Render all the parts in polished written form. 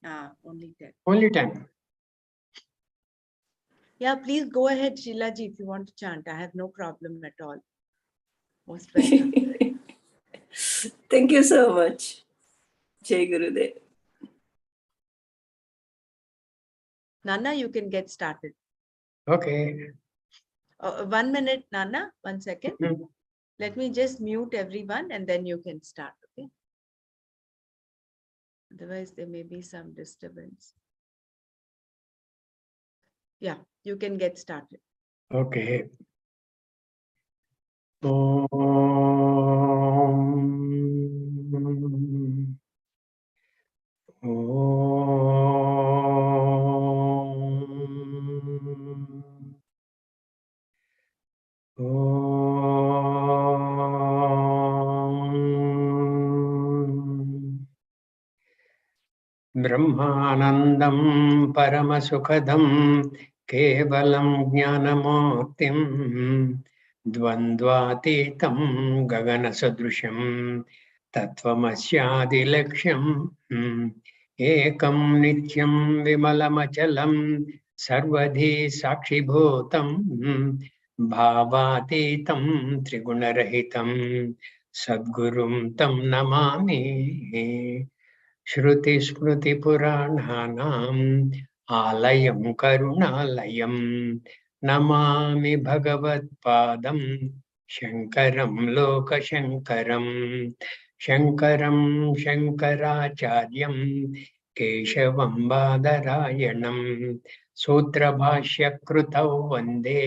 Only 10. Only 10. Yeah, please go ahead, Sheila ji, if you want to chant. I have no problem at all. Most welcome. Thank you so much. Jai Gurudev. Nana, you can get started. Okay. 1 minute, Nana. 1 second. Let me just mute everyone and then you can start. Okay. Otherwise, there may be some disturbance. Yeah, you can get started. Okay. ब्रह्मानन्दं परमसुखदं केवलं ज्ञानमूर्तिं द्वन्द्वातीतं गगनसदृशं तत्त्वमस्यादिलक्ष्यम् एकं नित्यं विमलमचलं सर्वधी साक्षिभूतं भावातीतं त्रिगुणरहितं सद्गुरुं तं नमामि श्रुतिस्मृतिपुराणानाम् आलयं करुणालयं नमामि भगवत्पादं शङ्करं लोकशङ्करं शङ्करं शङ्कराचार्यं केशवं बादरायणं सूत्रभाष्यकृतौ वन्दे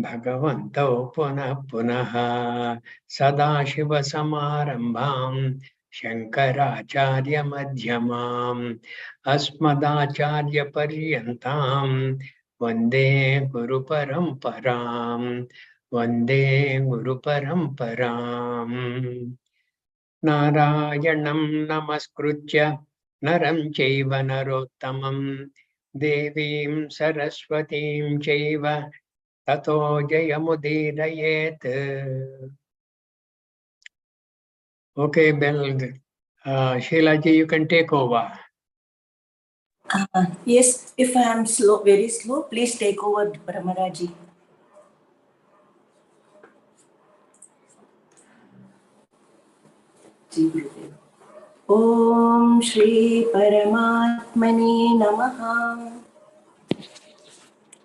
भगवन्तौ पुनः पुनः सदाशिवसमारम्भां शङ्कराचार्यमध्यमाम् अस्मदाचार्यपर्यन्तां वन्दे गुरुपरम्परां वन्दे गुरुपरम्पराम् नारायणं नमस्कृत्य नरं चैव नरोत्तमं देवीं सरस्वतीं चैव ततो जयमुदीरयेत्. Okay, Bell. Sheila ji, you can take over. Yes, if I am slow, very slow, please take over, Brahmaraji. Om Shri Paramatmane Namaha.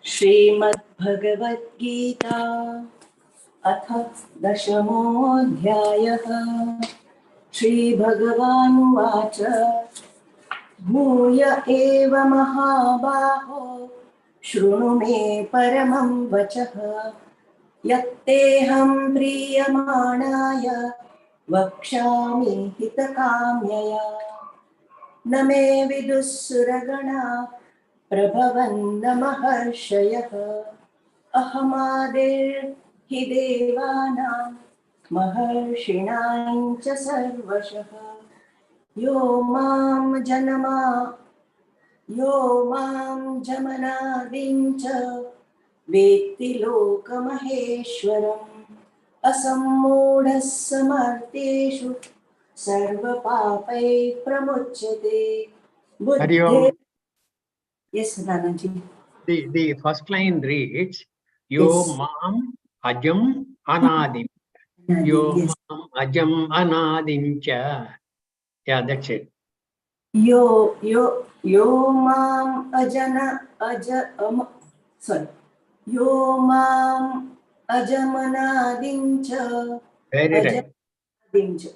Srimad Bhagavad Gita. अथ दशमोऽध्यायः. श्री भगवानुवाच भूय एव महाबाहो शृणु मे परमं वचः यत्तेऽहं प्रीयमाणाय वक्ष्यामि हितकाम्यया न मे विदुः सुरगणा प्रभवन्न महर्षयः अहमादिर्हि देवानां महर्षिणां च सर्वशः यो मां जमनादिं च वेत्ति लोकमहेश्वरम् असम्मूढः समर्थेषु सर्वपापैः प्रमुच्यते बुद्धे. Yes, Nanaji. The first line reads, Yo Yes. Mam Ajam Anadim. Yo Yes. Mam Ajam Anadim Cha. Yeah, that's it. Yo mam Yo mam ajamanadincha. Very right.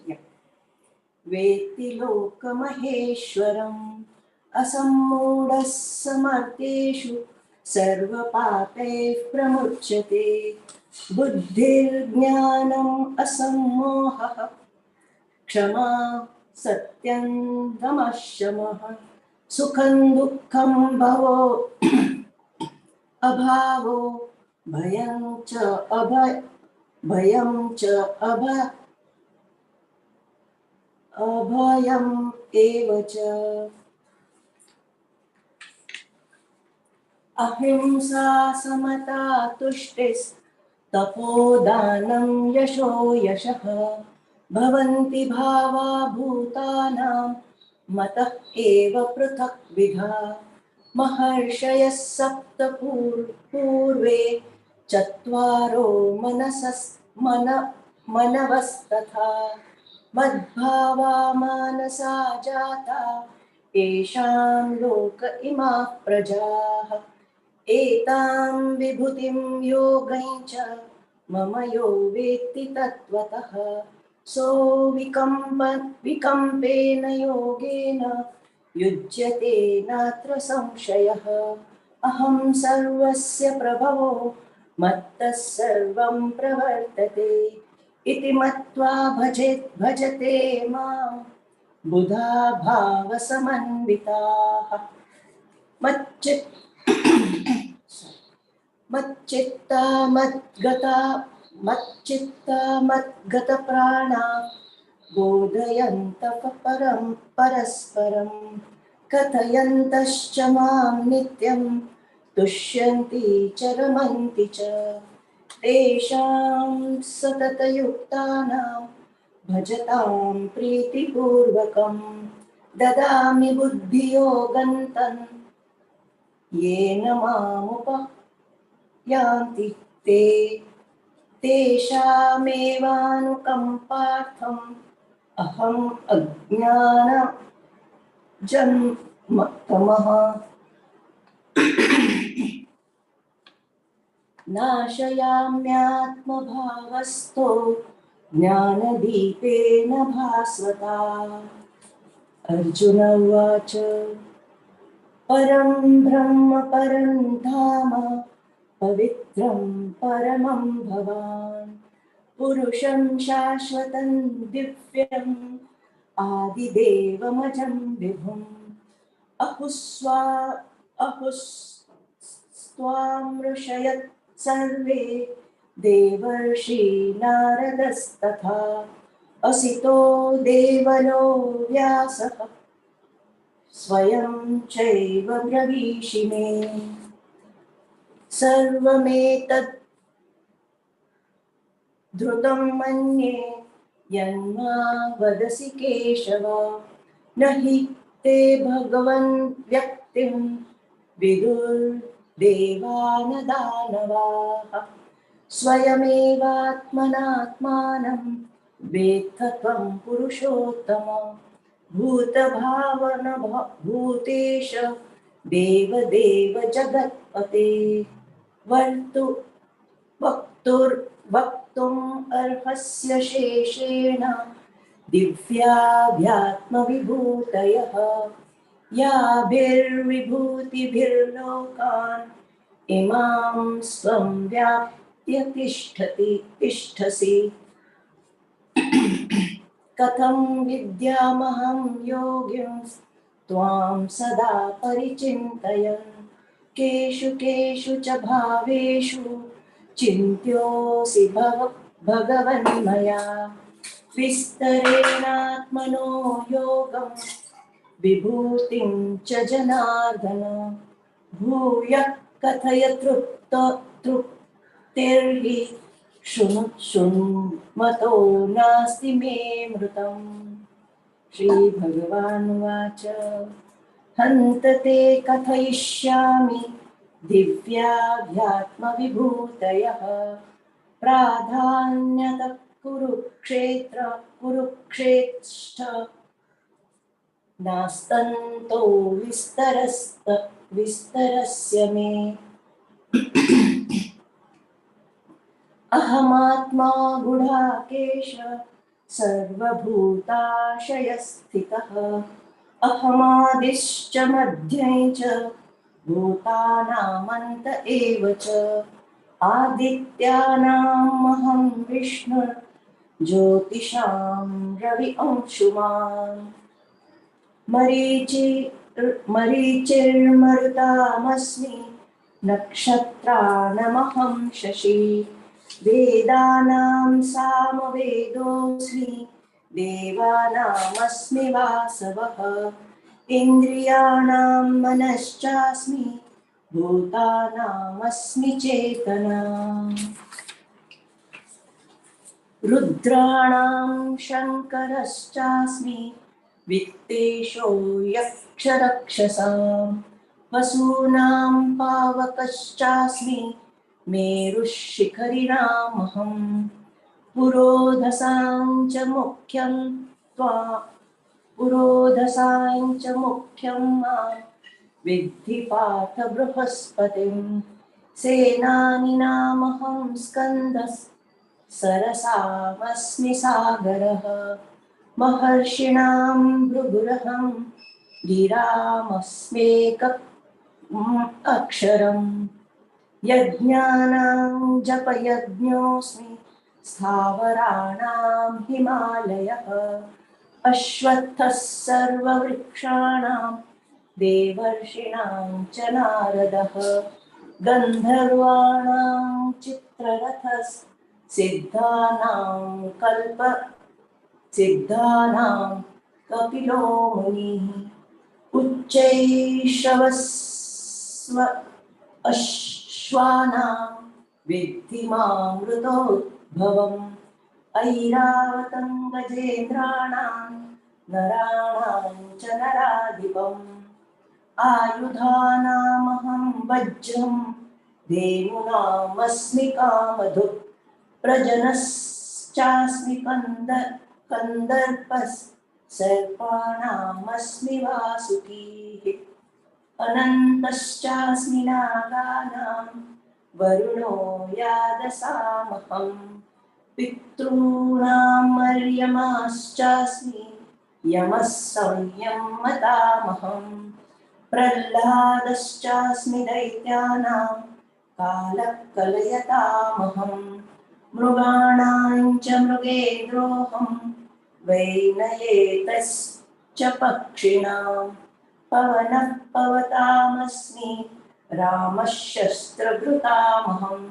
Yeah. Veti lokamaheshwaram asammudas samarteshu sarvapapaiः pramuchyate buddhir jnanam asammohah क्षमा सत्यं दमः शमः सुखं दुःखं भवो अभावो भयं च अभयम् एव च अहिंसा समता तुष्टिस्तपोदानं यशो यशः भवन्ति भावा भूतानां मतः एव पृथक् विधा महर्षयः सप्त पूर्वे चत्वारो मनवस्तथा मद्भावा मानसा जाता येषां लोक इमाः प्रजाः एतां विभूतिं योगं च मम यो वेत्ति तत्त्वतः सो विकम्पेन योगेन युज्यते नात्र संशयः अहं सर्वस्य प्रभवो मत्तः सर्वं प्रवर्तते इति मत्वा भजते मां बुधा भावसमन्विताः मच्चित्ता मद्गतप्राणा बोधयन्तः परस्परं कथयन्तश्च मां नित्यं तुष्यन्ति च रमन्ति च तेषां सततयुक्तानां भजतां प्रीतिपूर्वकं ददामि बुद्धियोगन्तं येन मामुपयान्ति ते तेषामेवानुकम्पार्थम् अहम् अज्ञानजन्मतमः नाशयाम्यात्मभावस्थो ज्ञानदीपेन भास्वता अर्जुन उवाच परं ब्रह्म परं धाम पवित्रं परमं भवान् पुरुषं शाश्वतं दिव्यम् आदिदेवमजं विभुम् अहुस्त्वां ऋषयः सर्वे देवर्षि नारदस्तथा असितो देवलो व्यासः स्वयं चैव ब्रवीषि मे सर्वमेतद् धृतं मन्ये यन्मा वदसि केशव न हि ते भगवन् व्यक्तिं विदुर्देवा न दानवाः स्वयमेवात्मनात्मानं वेत्थ त्वं पुरुषोत्तम भूतभावन भूतेश देवदेव जगत्पते वक्तुम् अर्हस्य शेषेण दिव्याध्यात्मविभूतयः याभिर्विभूतिभिर्लोकान् इमां स्वं व्याप्य तिष्ठसि कथं विद्यामहं योगिं त्वां सदा परिचिन्तयन् केषु केषु च भावेषु चिन्त्योऽसि भगवन्मया विस्तरेणात्मनो योगं विभूतिं च जनार्दन भूयः कथय तृप्तिर्हि शृण्मतो नास्ति मे मृतम् श्रीभगवानुवाच हन्त ते कथयिष्यामि दिव्याध्यात्मविभूतयः प्राधान्यतः कुरुक्षेत्र नास्तन्तो विस्तरस्य मे अहमात्मा गुडाकेश सर्वभूताशयस्थितः अहमादिश्च मध्यं च भूतानामन्त एव च आदित्यानामहं विष्णु ज्योतिषां रवि अंशुमान् मरीचिर्मरुतामस्मि नक्षत्राणमहं शशि वेदानां सामवेदोऽस्मि देवानामस्मि वासवः इन्द्रियाणां मनश्चास्मि भूतानामस्मि चेतना रुद्राणां शङ्करश्चास्मि वित्तेषो यक्षरक्षसां वसूनां पावकश्चास्मि मेरुः शिखरिणामहम् पुरोधसां च मुख्यं त्वा पुरोधसां च मुख्यं मां विद्धि पार्थ बृहस्पतिं सेनानीनामहं स्कन्दः सरसामस्मि सागरः महर्षिणां भृगुरहं गिरामस्मेकम् अक्षरम् यज्ञानां जपयज्ञोऽस्मि स्थावराणां हिमालयः अश्वत्थः सर्ववृक्षाणां देवर्षिणां च नारदः गन्धर्वाणां चित्ररथः सिद्धानां कपिलो मुनिः उच्चैश्रवस्व अश्वानां विद्धि मामृतोद्भवम् ऐरावतं गजेन्द्राणां नराणां च नराधिपम् आयुधानामहं वज्रं धेनूनामस्मि कामधुक् प्रजनश्चास्मि कन्दर्पः सर्पाणामस्मि वासुकीः अनन्तश्चास्मि नागानां वरुणो यादसामहम् पितॄणां मर्यमाश्चास्मि यमः संयमतामहम् प्रह्लादश्चास्मि दैत्यानां कालः कलयतामहम् मृगाणां च मृगेन्द्रोऽहं वैनयेतश्च पक्षिणां पवनः पवतामस्मि रामः शस्त्रभृतामहम्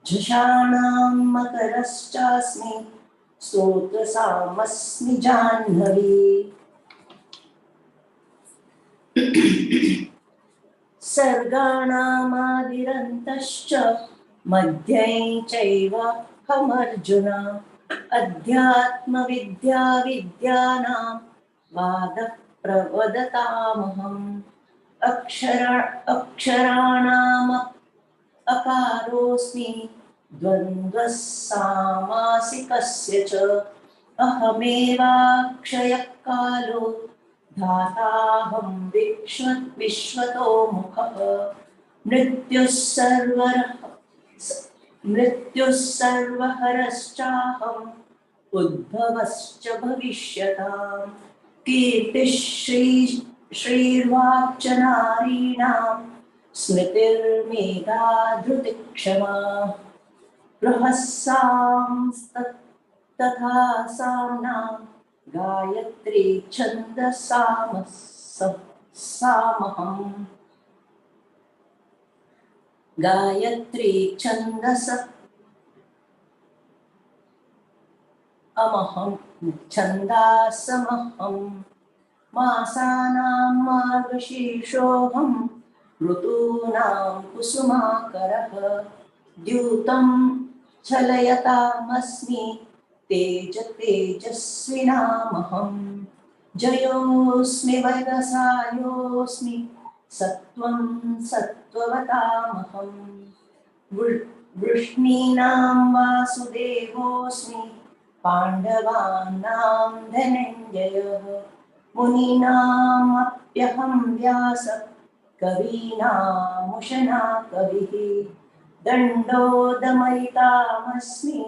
झषाणां मकरश्चास्मि स्तोत्रसामस्मि जाह्नवी सर्गाणामादिरन्तश्च मध्यं चैव हमर्जुन अध्यात्मविद्या विद्यानां वादः प्रवदतामहम् अक्षराणाम् अकारोऽस्मि द्वन्द्वः सामासिकस्य च अहमेवाक्षयः कालो धाताहं विश्वतो मुखः मृत्युः सर्वहरश्चाहम् उद्भवश्च भविष्यताम् कीर्तिः श्रीर्वाक्च नारीणां स्मृतिर्मेधा धृतिक्षमा तथा साम्नां गायत्री छन्दसामहम् गायत्री छन्दस अमहं छन्दासमहं मासानां मार्गशीर्षोऽहं ऋतूनां कुसुमाकरः द्यूतं छलयतामस्मि तेजस्विनामहं जयोऽस्मि वैगसायोऽस्मि सत्त्वं सत्त्ववतामहं वृष्णीनां वासुदेवोऽस्मि पाण्डवानां धनञ्जयः मुनीनामप्यहं व्यासः कवीनामुशना कविः दण्डोदमयितामस्मि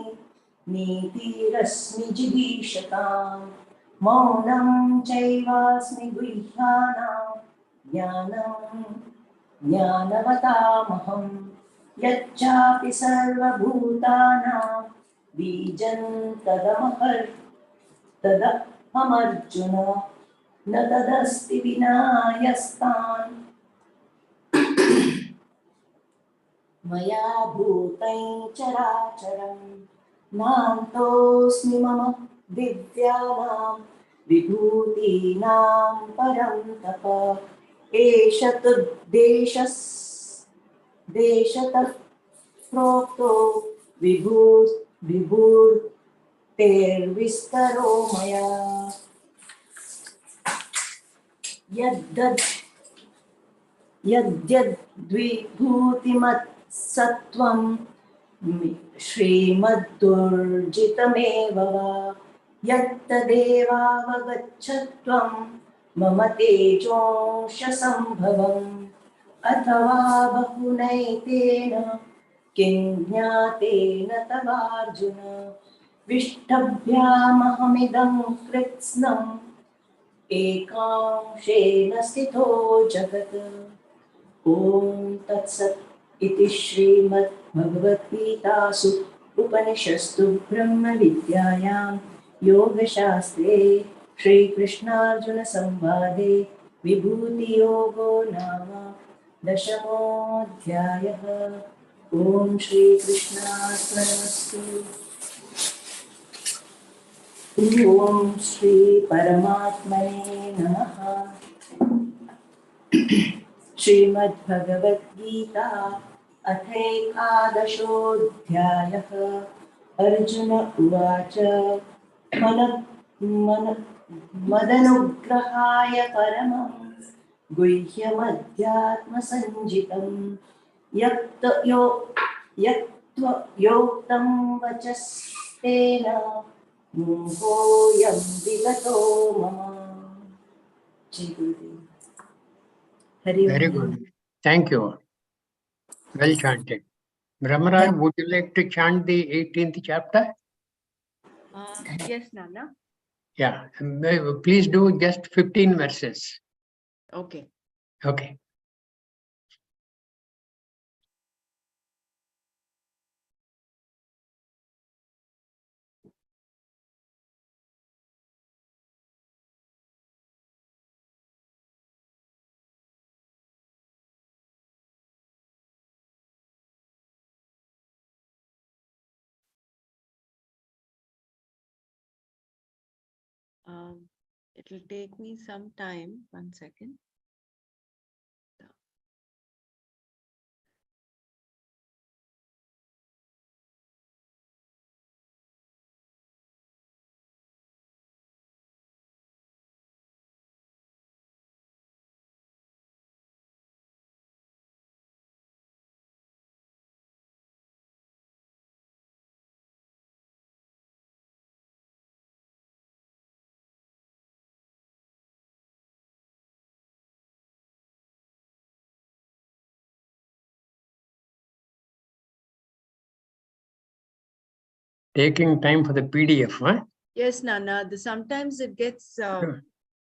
नीतिरस्मि जिगीषतां मौनं चैवास्मि गुह्यानां ज्ञानवतामहं यच्चापि सर्वभूतानां बीजं तदहमर्जुन न तदस्ति विना यस्तान् मया भूतं चराचरं नान्तोऽस्मि मम दिव्यानां विभूतीनां परं तप एष तु देशतः प्रोक्तो विभूतेर्विस्तरो मया यद्यद्विभूतिमत्सत्त्वं श्रीमद्दुर्जितमेव वा यत्तदेवावगच्छत्वं मम तेजोंशसम्भवम् अथवा बहुनैतेन किं ज्ञातेन तवार्जुन विष्टभ्यामहमिदं कृत्स्नम् एकांशेन स्थितो जगत्। ॐ तत्सत् इति श्रीमद्भगवद्गीतासु उपनिषत्सु ब्रह्मविद्यायां योगशास्त्रे श्रीकृष्णार्जुनसंवादे विभूतियोगो नाम दशमोऽध्यायः। ॐ श्रीकृष्णार्पणमस्तु। ॐ श्री परमात्मने नमः। श्रीमद्भगवद्गीता अथैकादशोऽध्यायः। अर्जुन उवाच मदनुग्रहाय परमं गुह्यमध्यात्मसञ्जितं योक्तं वचस्तेन मोहोऽयं विगतो मम। जय गुरुदेव। Hari Very Om. good. Thank you. Well chanted. Brahmaraj, would you like to chant the 18th chapter? Yes, Nana. Yeah. Please do just 15 verses. Okay. Okay. It will take me some time. 1 second. Taking time for the PDF, huh? Yes, Nana. Sometimes it gets.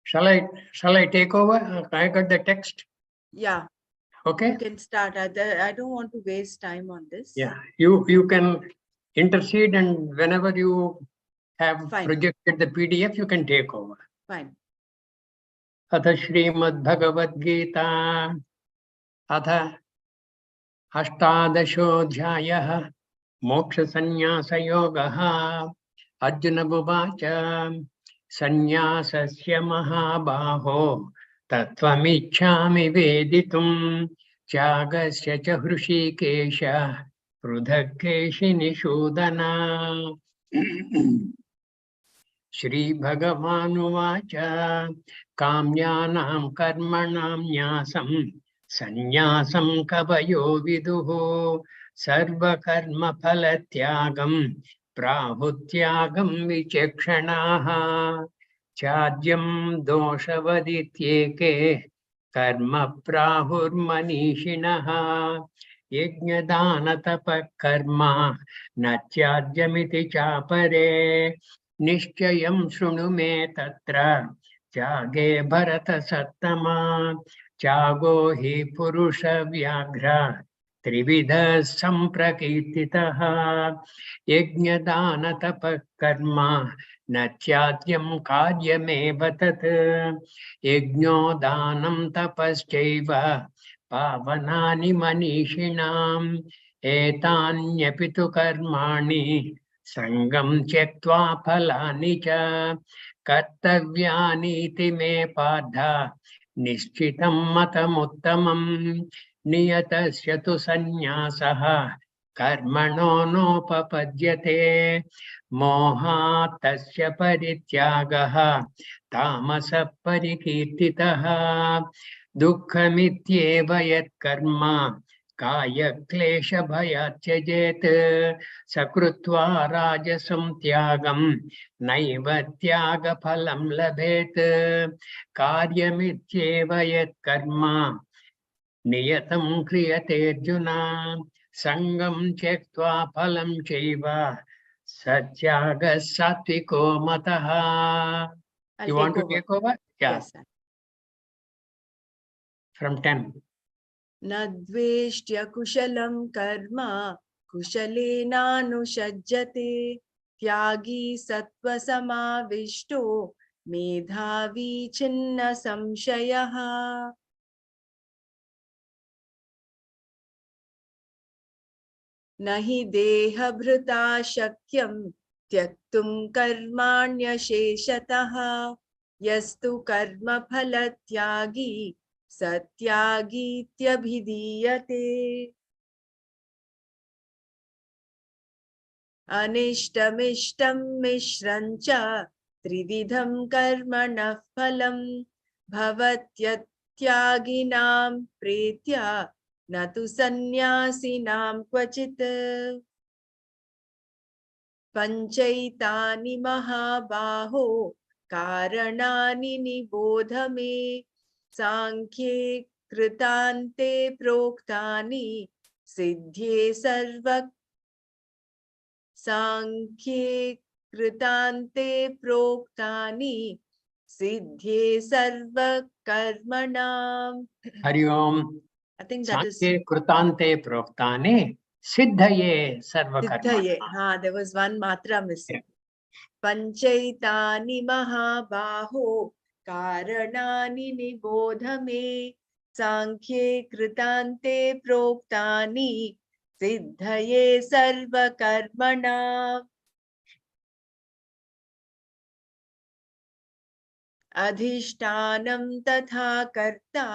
Shall I take over? I got the text. Yeah. Okay. You can start. I don't want to waste time on this. Yeah. You can intercede, and whenever you have projected the PDF, you can take over. Fine. Atha Srimad Bhagavad Gita. Atha Ashtadashodhyayah. Moksha Sannyasa Yogaha. Arjuna Uvacha. Sannyasasya Mahabaho. Tattvamichhami Veditum. Tyagasya cha Hrishikesha. Prudhakeshi Nishodhana. Shri Bhagavanuvacha. Kamyanam karmanam nyasam. Sannyasam kavayo viduho. Sarva karma phalatyagam. Prahutyagam vichekshanaha. Chadyam doshavadityeke. Karma prahurmanishinaha. Yajnadana tapa karma. Natyajyamiti chapare. Nishchayam shrunu me tatra. Chage bharata sattama. Chago hi purusha vyaghra. Trividha samprakirtitaha. Yajnadana tapa karma. Natyadhyam karyameva tat. Yajno danam tapaschaiva. Pavanani manishinam. Etanyapitu karmani. Sangam chektva phalani cha. Kartavyani iti me padha. Nishchitam matamuttamam. Niyatasya tu sannyasaha. Karmano nopapadyate. Moha tasya parityagaha. तामसः परिकीर्तितः दुःखमित्येव यत्कर्म कायक्लेशभयात् त्यजेत् सकृत्वा राजसं त्यागं नैव त्यागफलं लभेत् कार्यमित्येव यत्कर्म नियतं क्रियते अर्जुन संगं त्यक्त्वा फलं चैव सत्यागः सात्विको मतः. You want to take over? Yeah. Yes, sir. From 10. न द्वेष्ट्य कुशलं कर्म कुशलेनानुषज्यते त्यागी सत्त्वसमाविष्टो मेधावी छिन्न संशयः. न हि देहभृता शक्यं त्यक्तुं कर्माण्यशेषतः यस्तु कर्मफलत्यागी सत्यागीत्यभिधीयते. अनिष्टमिष्टं मिश्रं च त्रिविधं कर्मणः फलं भवत्यत्यागिनां प्रीत्य न तु सन्न्यासिनां क्वचित्. पञ्चैतानि महाबाहो कारणानि निबोध मे सांख्ये कृतान्ते प्रोक्तानि सिद्ध्ये सांख्ये कृतान्ते प्रोक्तानि सिद्ध्ये सर्वकर्मणाम्. Hari Om. I think that is Sankhye krutante proktane siddhaye sarvakarma. Siddhaye. There was one matra missing. Panchaitani mahabaho karanani nibodha me sankhye kritante proktani siddhaye sarvakarmana. Adhishtanam tatha karta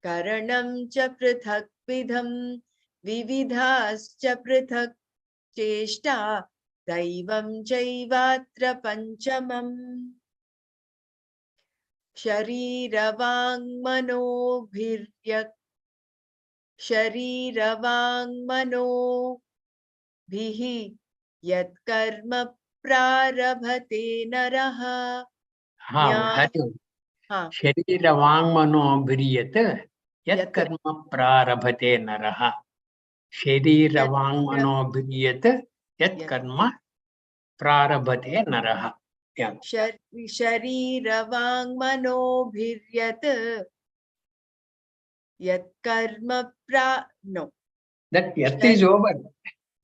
karanam cha prithak vidham vividhascha prithak cheshta daivam chaivatra panchamam. Shariravaং manobhihi yat karma prarabhate naraha. Hari Om. हाँ. Sharira vangmano biriyat yat karma prarabhate naraha. Sharira vangmano biriyat yat karma prarabhate naraha. Yeah. Shariravaং manobhiryat yat karma no. That yat is over.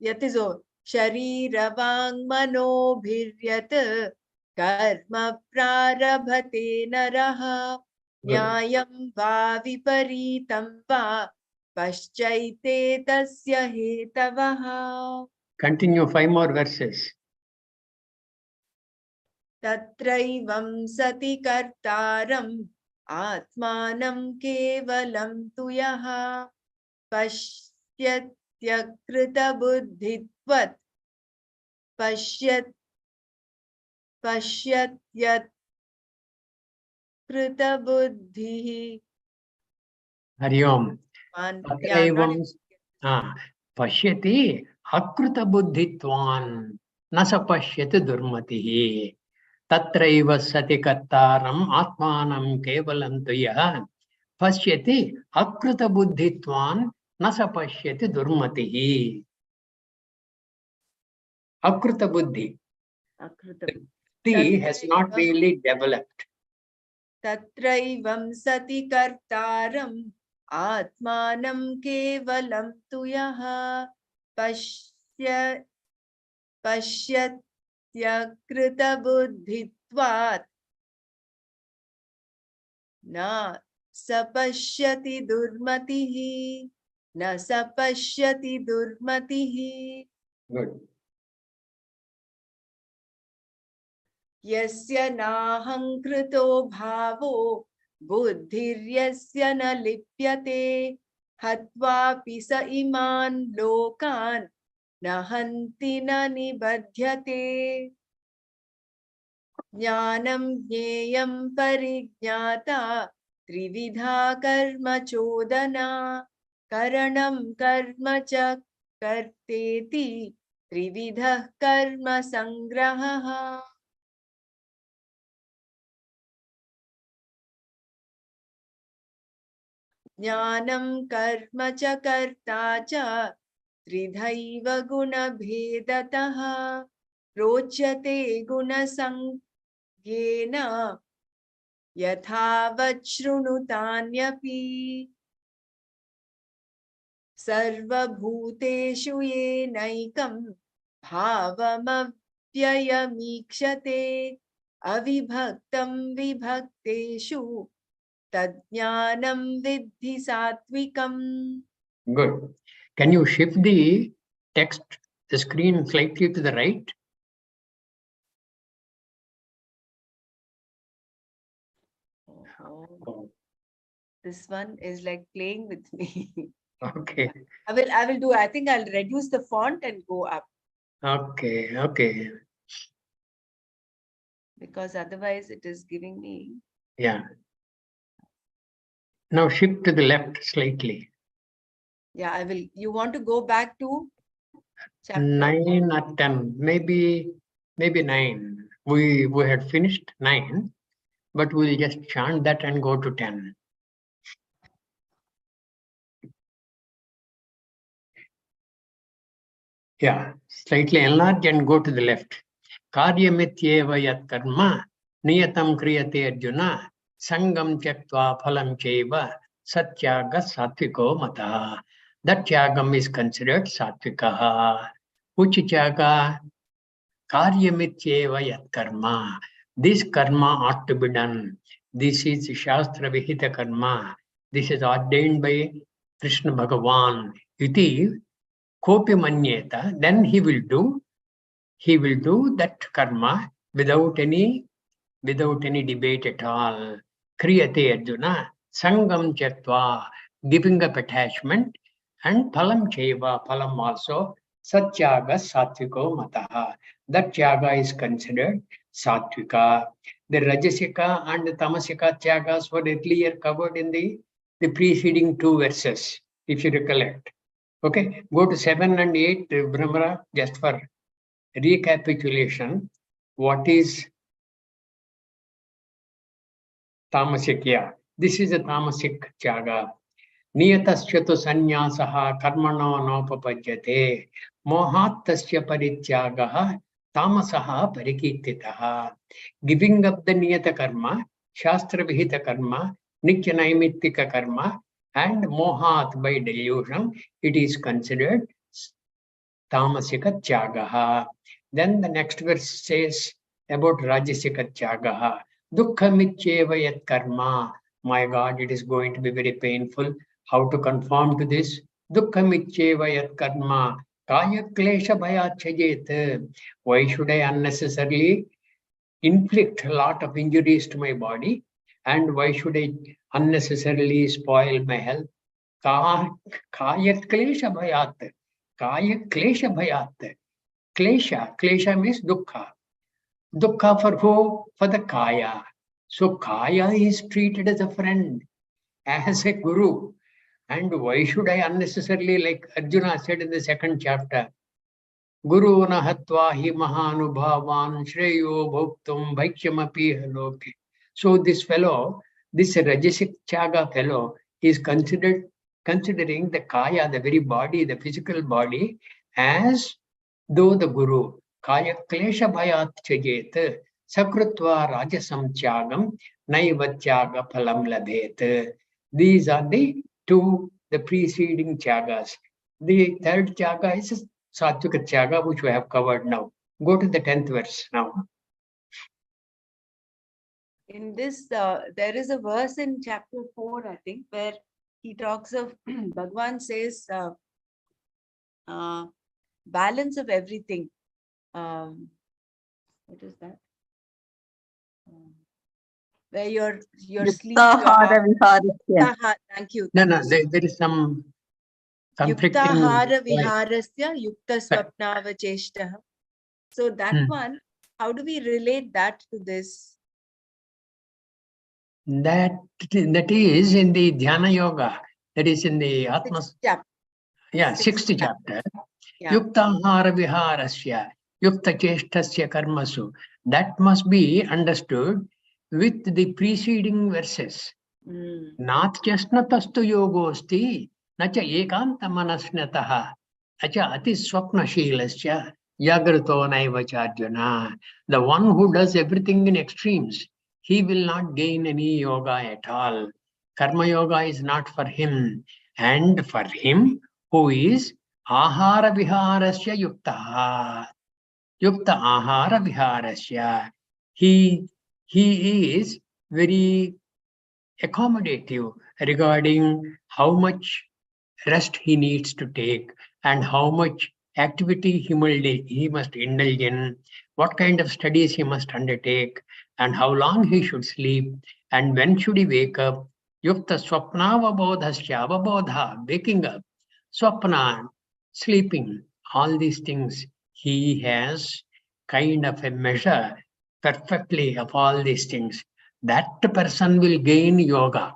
Yat is over. Shariravaং manobhiryat karma prarabhate naraha nyayam va viparitam va paschaite tasya hetavaha. Continue 5 more verses. Tatraivam sati kartaram atmanam kevalam tu yaha pashyatyakrita buddhitvat pasyatyat krita buddhi. Hari Om. Tatraivam pashyati akruta buddhitvan nasa pashyati durmatihi. Tatraiva sati kartaram atmanam kevalam tuya pashyati akruta buddhitvan nasa pashyati durmatihi. Akruta buddhi. Buddhi has not really developed. Tatraivam sati kartaram atmanam kevalam tu yaha pashyatyakrita buddhitvat na sapashyati durmatihi. Na sapashyati durmatihi. Good. Yasya nahankrito bhavo buddhiryasya na lipyate hatvapi sa iman lokan nahanti na nibadhyate. Jnanam jneyam parijnata trividha karma chodana karanam karma cha karteti trividha karma sangraha. Jnanam karma cha karta cha tridhaiva guna bhedataha prochyate guna sangyena yathavat shrunutanyapi sarvabhuteshu yenaikam bhavamavyayamikshate avibhaktam vibhakteshu tadjnanam vidhi satvikam. Good. Can you shift the text, the screen slightly to the right? Oh, this one is like playing with me. Okay. I will do, I think I'll reduce the font and go up Okay. Okay. because otherwise it is giving me. Yeah. Now shift to the left slightly. Yeah, I will. You want to go back to chapter 9 or 10, maybe 9. We had finished 9, but we'll just chant that and go to 10. Yeah, slightly enlarge and go to the left. Karyamityeva yat karma niyatam kriyate arjuna sangam tyaktva phalam cheva satyaga satviko mata. That tyagam is considered satvikaha. Which tyaga? Karyamityeva yat karma. This karma ought to be done. This is Shastra Vihita karma. This is ordained by Krishna Bhagavan. Iti kopi manyeta. Then he will do that karma without any debate at all. Kriyate Arjuna, Sangam Chatva, giving up attachment, and Phalam Cheva, Phalam also, Satyaga Satviko Mataha. That Tyaga is considered Satvika. The Rajasika and the Tamasika Tyagas were earlier covered in the preceding 2 verses, if you recollect. Okay, go to 7 and 8, Brahmara, just for recapitulation. What is Tamasic? Yeah, this is a Tamasic Tyaga. Niyatasya sanyasaha karmano nopapajyate mohattasya parityagaha tamasaha parikirtitaha. Giving up the niyata karma, shastra vihita karma, nitya naimittika karma, and mohat by delusion, it is considered tamasika tyagaha. Then the next verse says about rajasika tyagaha. Dukkha mityeva yat karma. My God, it is going to be very painful. How to conform to this? Dukkha mityeva yat karma. Kaya klesha bhayachajet. Why should I unnecessarily inflict a lot of injuries to my body? And why should I unnecessarily spoil my health? Kaya klesha bhayat. Kaya klesha bhayat. Klesha means dukkha. Dukkha for who? For the kaya. So kaya is treated as a friend, as a guru. And why should I unnecessarily, like Arjuna said in the 2nd chapter, Guru nahatva hi mahanubhavan shreyo bhuktum bhaikyamapi haloke. So this fellow, this Rajasic Chaga fellow, is considering the kaya, the very body, the physical body, as though the guru. Kaya klesha bhayat chajet sakrutva rajasam tyagam naiva tyaga phalam labhet. These are the 2, the preceding tyagas. The 3rd tyaga is Satvika tyaga, which we have covered now. Go to the 10th verse now. in this, there is a verse in chapter 4, I think, where he talks of Bhagwan says balance of everything. What is that? Where your sleep. Thank you. No, there is some conflicting. Yuktahara viharasya yukta swapnava cheshtaha. So that one, how do we relate that to this? That is in the Dhyana Yoga. That is in the Atma. Sixth chapter. Yeah. Yuktahara viharasya, yukta cheshtasya karmasu. That must be understood with the preceding verses. Not just natastu yogosti, nacha ekanta manasnataha, nacha ati swapnashilasya, yagrato naivacharjuna. The one who does everything in extremes, he will not gain any yoga at all. Karma yoga is not for him. And for him who is ahara viharasya yukta. Yukta ahara viharasya. He is very accommodative regarding how much rest he needs to take and how much activity he must indulge in, what kind of studies he must undertake, and how long he should sleep, and when should he wake up. Yukta swapnavabodhasya, avabodha, waking up, swapna, sleeping, all these things, he has kind of a measure perfectly of all these things. That person will gain yoga.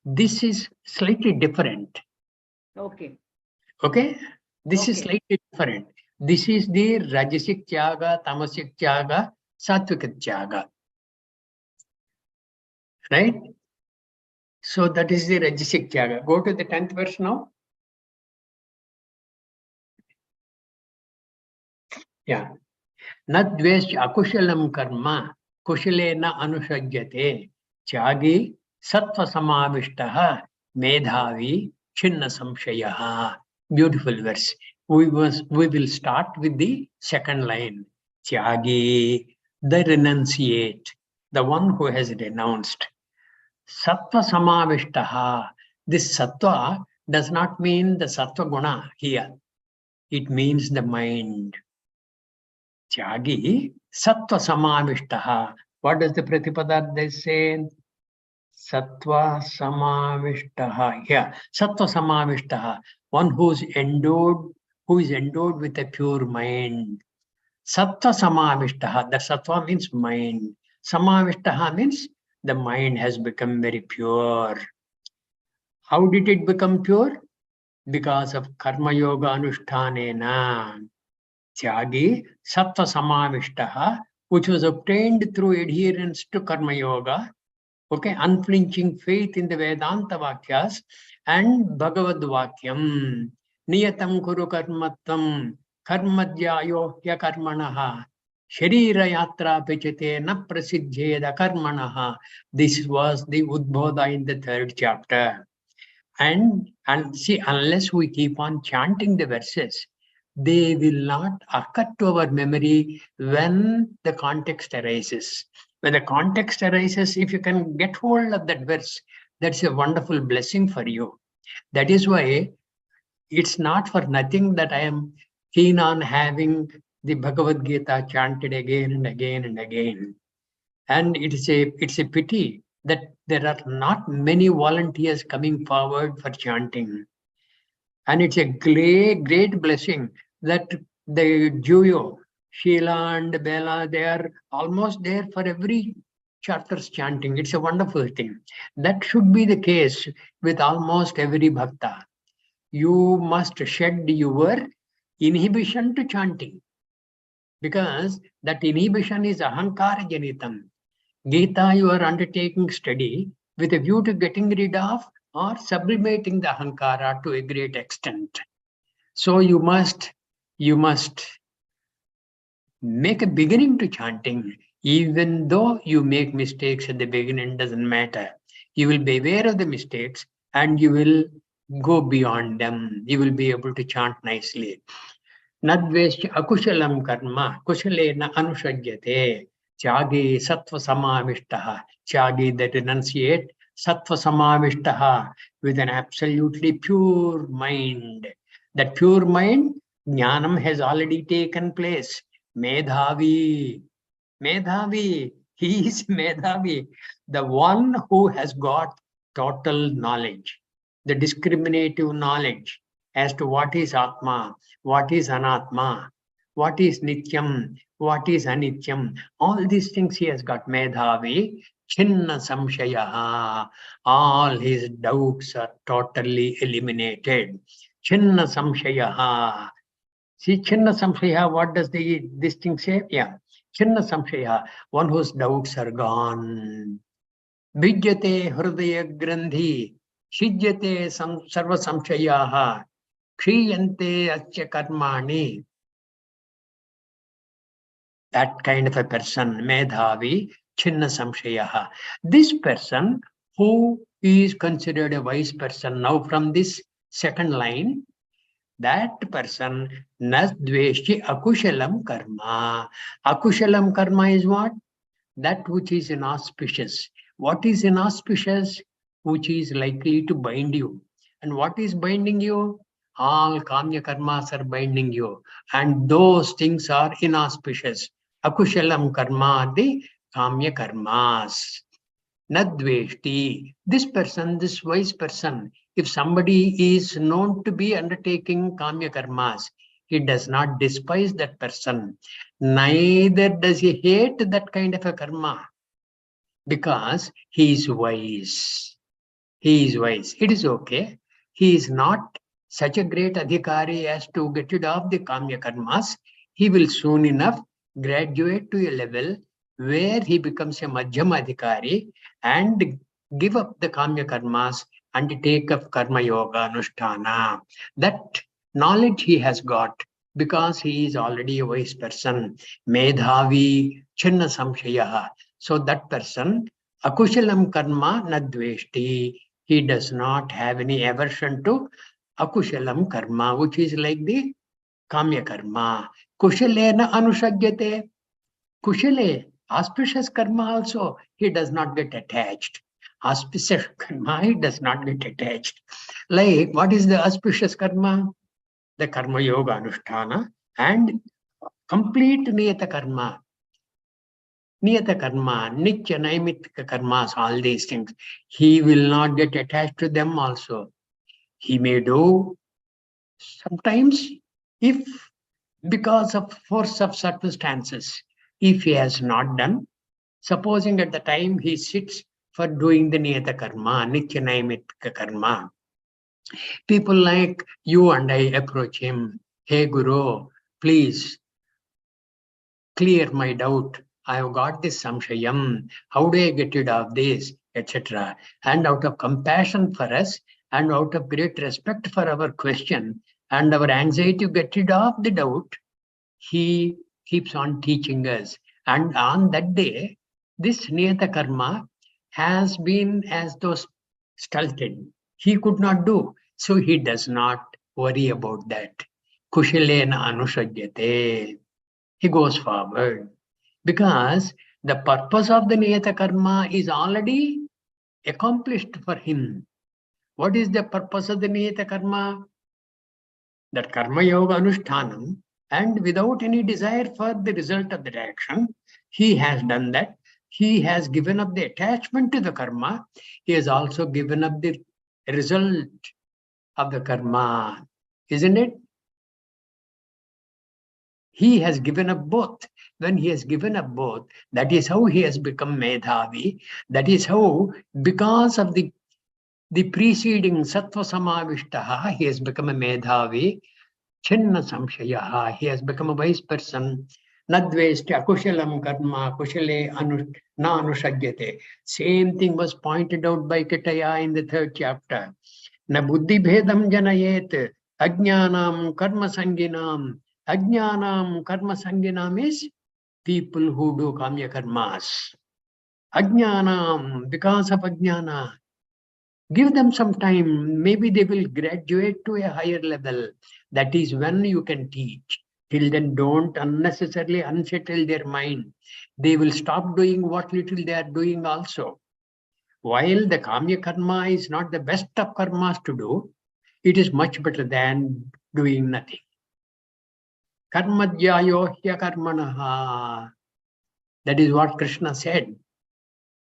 This is slightly different. Okay. Okay? This is slightly different. This is the Rajasic Tyaga, Tamasic Tyaga, Sattvic Tyaga. Right? So that is the Rajasic Tyaga. Go to the 10th verse now. Yeah. Nadvesh akushalam karma kushalena anushajyate tyagi sattva samavishtaha medhavi chinna samshayaha. Beautiful verse. We will start with the second line. Tyagi, the renunciate, the one who has renounced. Sattva samavishtaha. This sattva does not mean the sattva guna here. It means the mind. Tyagi sattva samavishtaha. What does the Pratipada say? Sattva samavishtaha. Yeah, sattva samavishtaha. One who is endowed with a pure mind. Sattva samavishtaha. The sattva means mind. Samavishtaha means the mind has become very pure. How did it become pure? Because of karma yoga anushtanena. Tyagi sattva samavishtaha, which was obtained through adherence to karma yoga, okay, unflinching faith in the Vedanta Vakyas and Bhagavad Vakyam. Niyatam kuru karmatvam karmadhyayo hya karmanaha sharira yatra pichate na prasidhyeda karmanaha. This was the Udbodha in the 3rd chapter. And see, unless we keep on chanting the verses, they will not occur to our memory when the context arises. When the context arises, if you can get hold of that verse, that's a wonderful blessing for you. That is why it's not for nothing that I am keen on having the Bhagavad Gita chanted again and again and again. And it's a pity that there are not many volunteers coming forward for chanting. And it's a great blessing that the Juyo, Sheila and Bella, they are almost there for every chapter's chanting. It's a wonderful thing. That should be the case with almost every bhakta. You must shed your inhibition to chanting, because that inhibition is ahankara janitam. Gita, you are undertaking study with a view to getting rid of or sublimating the ahankara to a great extent. So you must make a beginning to chanting. Even though you make mistakes at the beginning, doesn't matter. You will be aware of the mistakes and you will go beyond them. You will be able to chant nicely. Nadveshya akushalam karma kushalena anushajyate. Tyagi sattva samavishtaha. Tyagi, that renunciate, sattva samavishtaha, with an absolutely pure mind. That pure mind, jnanam has already taken place. Medhavi. Medhavi. He is Medhavi. The one who has got total knowledge, the discriminative knowledge as to what is Atma, what is Anatma, what is nityam, what is anityam. All these things he has got. Medhavi, chinna samshayaha. All his doubts are totally eliminated. Chinna samshayaha. See, chinna samshaya, what does this thing say? Yeah. Chinna samshaya, one whose doubts are gone. Bijyate hrudaya grandhi, shijyate sarva samshayaha, khriyante asya karmani. That kind of a person, medhavi, chinna samshayaha. This person who is considered a wise person, now from this second line, that person nasdveshi akushalam karma. Akushalam karma is what? That which is inauspicious. What is inauspicious? Which is likely to bind you. And what is binding you? All kamya karmas are binding you. And those things are inauspicious. Akushalam karma, the kamya karmas. Nadveshti. This person, this wise person, if somebody is known to be undertaking kamya karmas, he does not despise that person. Neither does he hate that kind of a karma, because he is wise. He is wise. It is okay. He is not such a great adhikari as to get rid of the kamya karmas. He will soon enough graduate to a level where he becomes a madhyama adhikari and give up the kamya karmas and take up karma yoga anushtana. That knowledge he has got because he is already a wise person. Medhavi chinna samshayaha. So that person, akushalam karma nadveshti. He does not have any aversion to akushalam karma, which is like the kamya karma. Kushalena anushagyate. Kushale, auspicious karma also, he does not get attached. Auspicious karma, he does not get attached. Like, what is the auspicious karma? The karma yoga anushtana and complete niyata karma. Niyata karma, nitya naimitika karmas, all these things. He will not get attached to them also. He may do sometimes, if because of force of circumstances, if he has not done, supposing at the time he sits for doing the niyata karma, nitya naimitika karma, people like you and I approach him, hey Guru, please clear my doubt. I have got this samshayam. How do I get rid of this, etc. And out of compassion for us and out of great respect for our question and our anxiety to get rid of the doubt, he keeps on teaching us. And on that day, this niyata karma has been as though stulted. He could not do. So he does not worry about that. Kushalena anushajyate. He goes forward because the purpose of the niyata karma is already accomplished for him. What is the purpose of the niyata karma? That karma yoga anushtanam, and without any desire for the result of that action, he has done that. He has given up the attachment to the karma. He has also given up the result of the karma, isn't it? He has given up both. When he has given up both, that is how he has become medhavi. That is how, because of the preceding sattva samavishtaha, he has become a medhavi. Chinna samshayaha, he has become a wise person. Nadveshti akushalam karma, kushale na anushajyate. Same thing was pointed out by Kitaya in the 3rd chapter. Na buddhi bhedam janayet, ajnanam karma sanginam. Ajnanam karma sanginam is people who do kamya karmas. Ajnanam, because of ajnana. Give them some time. Maybe they will graduate to a higher level. That is when you can teach. Till then, don't unnecessarily unsettle their mind. They will stop doing what little they are doing also. While the kamya karma is not the best of karmas to do, it is much better than doing nothing. Karmadhyayohya karmanaha. That is what Krishna said.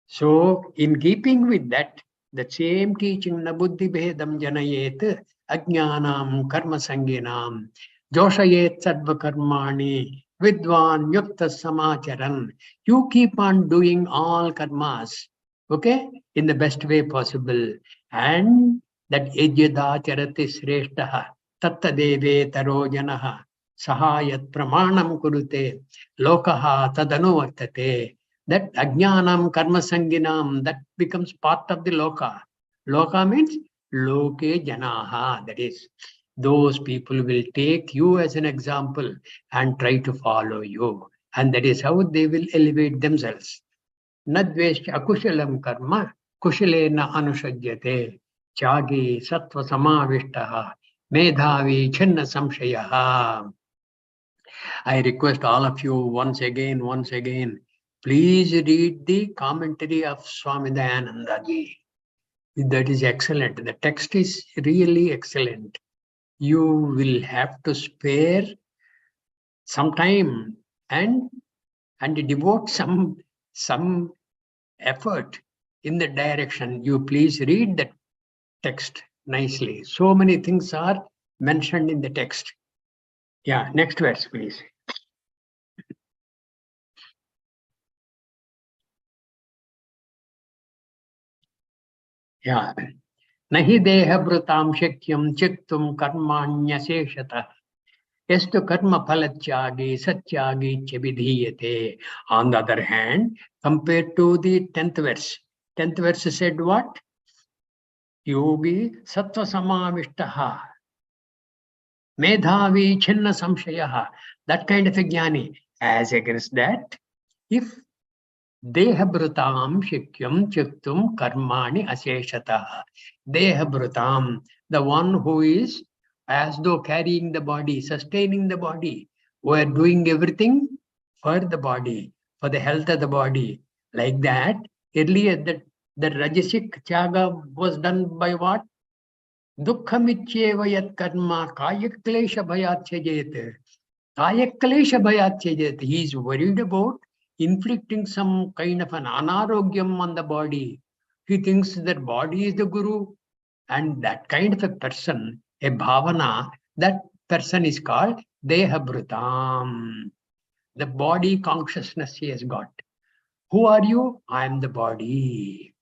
So, in keeping with that, the same teaching, na buddhi bhedam janayet ajnanam karma sanginam. Joshayet Sarva Karmani Vidwan Yukta Samacharan. You keep on doing all karmas, okay, in the best way possible. And that Ejyada Charati Sreshtaha Tatta Deve Tarojanaha Sahayat Pramanam Kurute Lokaha Tadanu Vartate. That Ajnanam Karma Sanginam, that becomes part of the Loka. Loka means Loke Janaha, that is, those people will take you as an example and try to follow you. And that is how they will elevate themselves. Nadveshya akushalam karma kushalena anushajyate chagi sattva samavishtaha medhavi chinna samshayaha. I request all of you once again, please read the commentary of Swami Dayananda ji. That is excellent. The text is really excellent. You will have to spare some time and devote some effort in the direction. You please read the text nicely. So many things are mentioned in the text. Yeah, next verse, please. Yeah. Nahi deha brutam shakyam chiktum karmanyaseshatah. Estu karma phalachagi satyagi chavidhiyate. On the other hand, compared to the 10th verse said what? Yogi sattva samavishtaha. Medhavi chinna samshayaha. That kind of a jnani. As against that, if dehabhrutam shikyam chiktum karmani aseshataha. Dehabhrutam, the one who is as though carrying the body, sustaining the body, who are doing everything for the body, for the health of the body. Like that, earlier the Rajasic Chaga was done by what? Dukkhamityeva yat karma kayaklesha bhayatyajete. Kayaklesha bhayatyajete. He is worried about inflicting some kind of an anarogyam on the body. He thinks that body is the guru. And that kind of a person, a bhavana, that person is called dehabhrutam. The body consciousness he has got. Who are you? I am the body.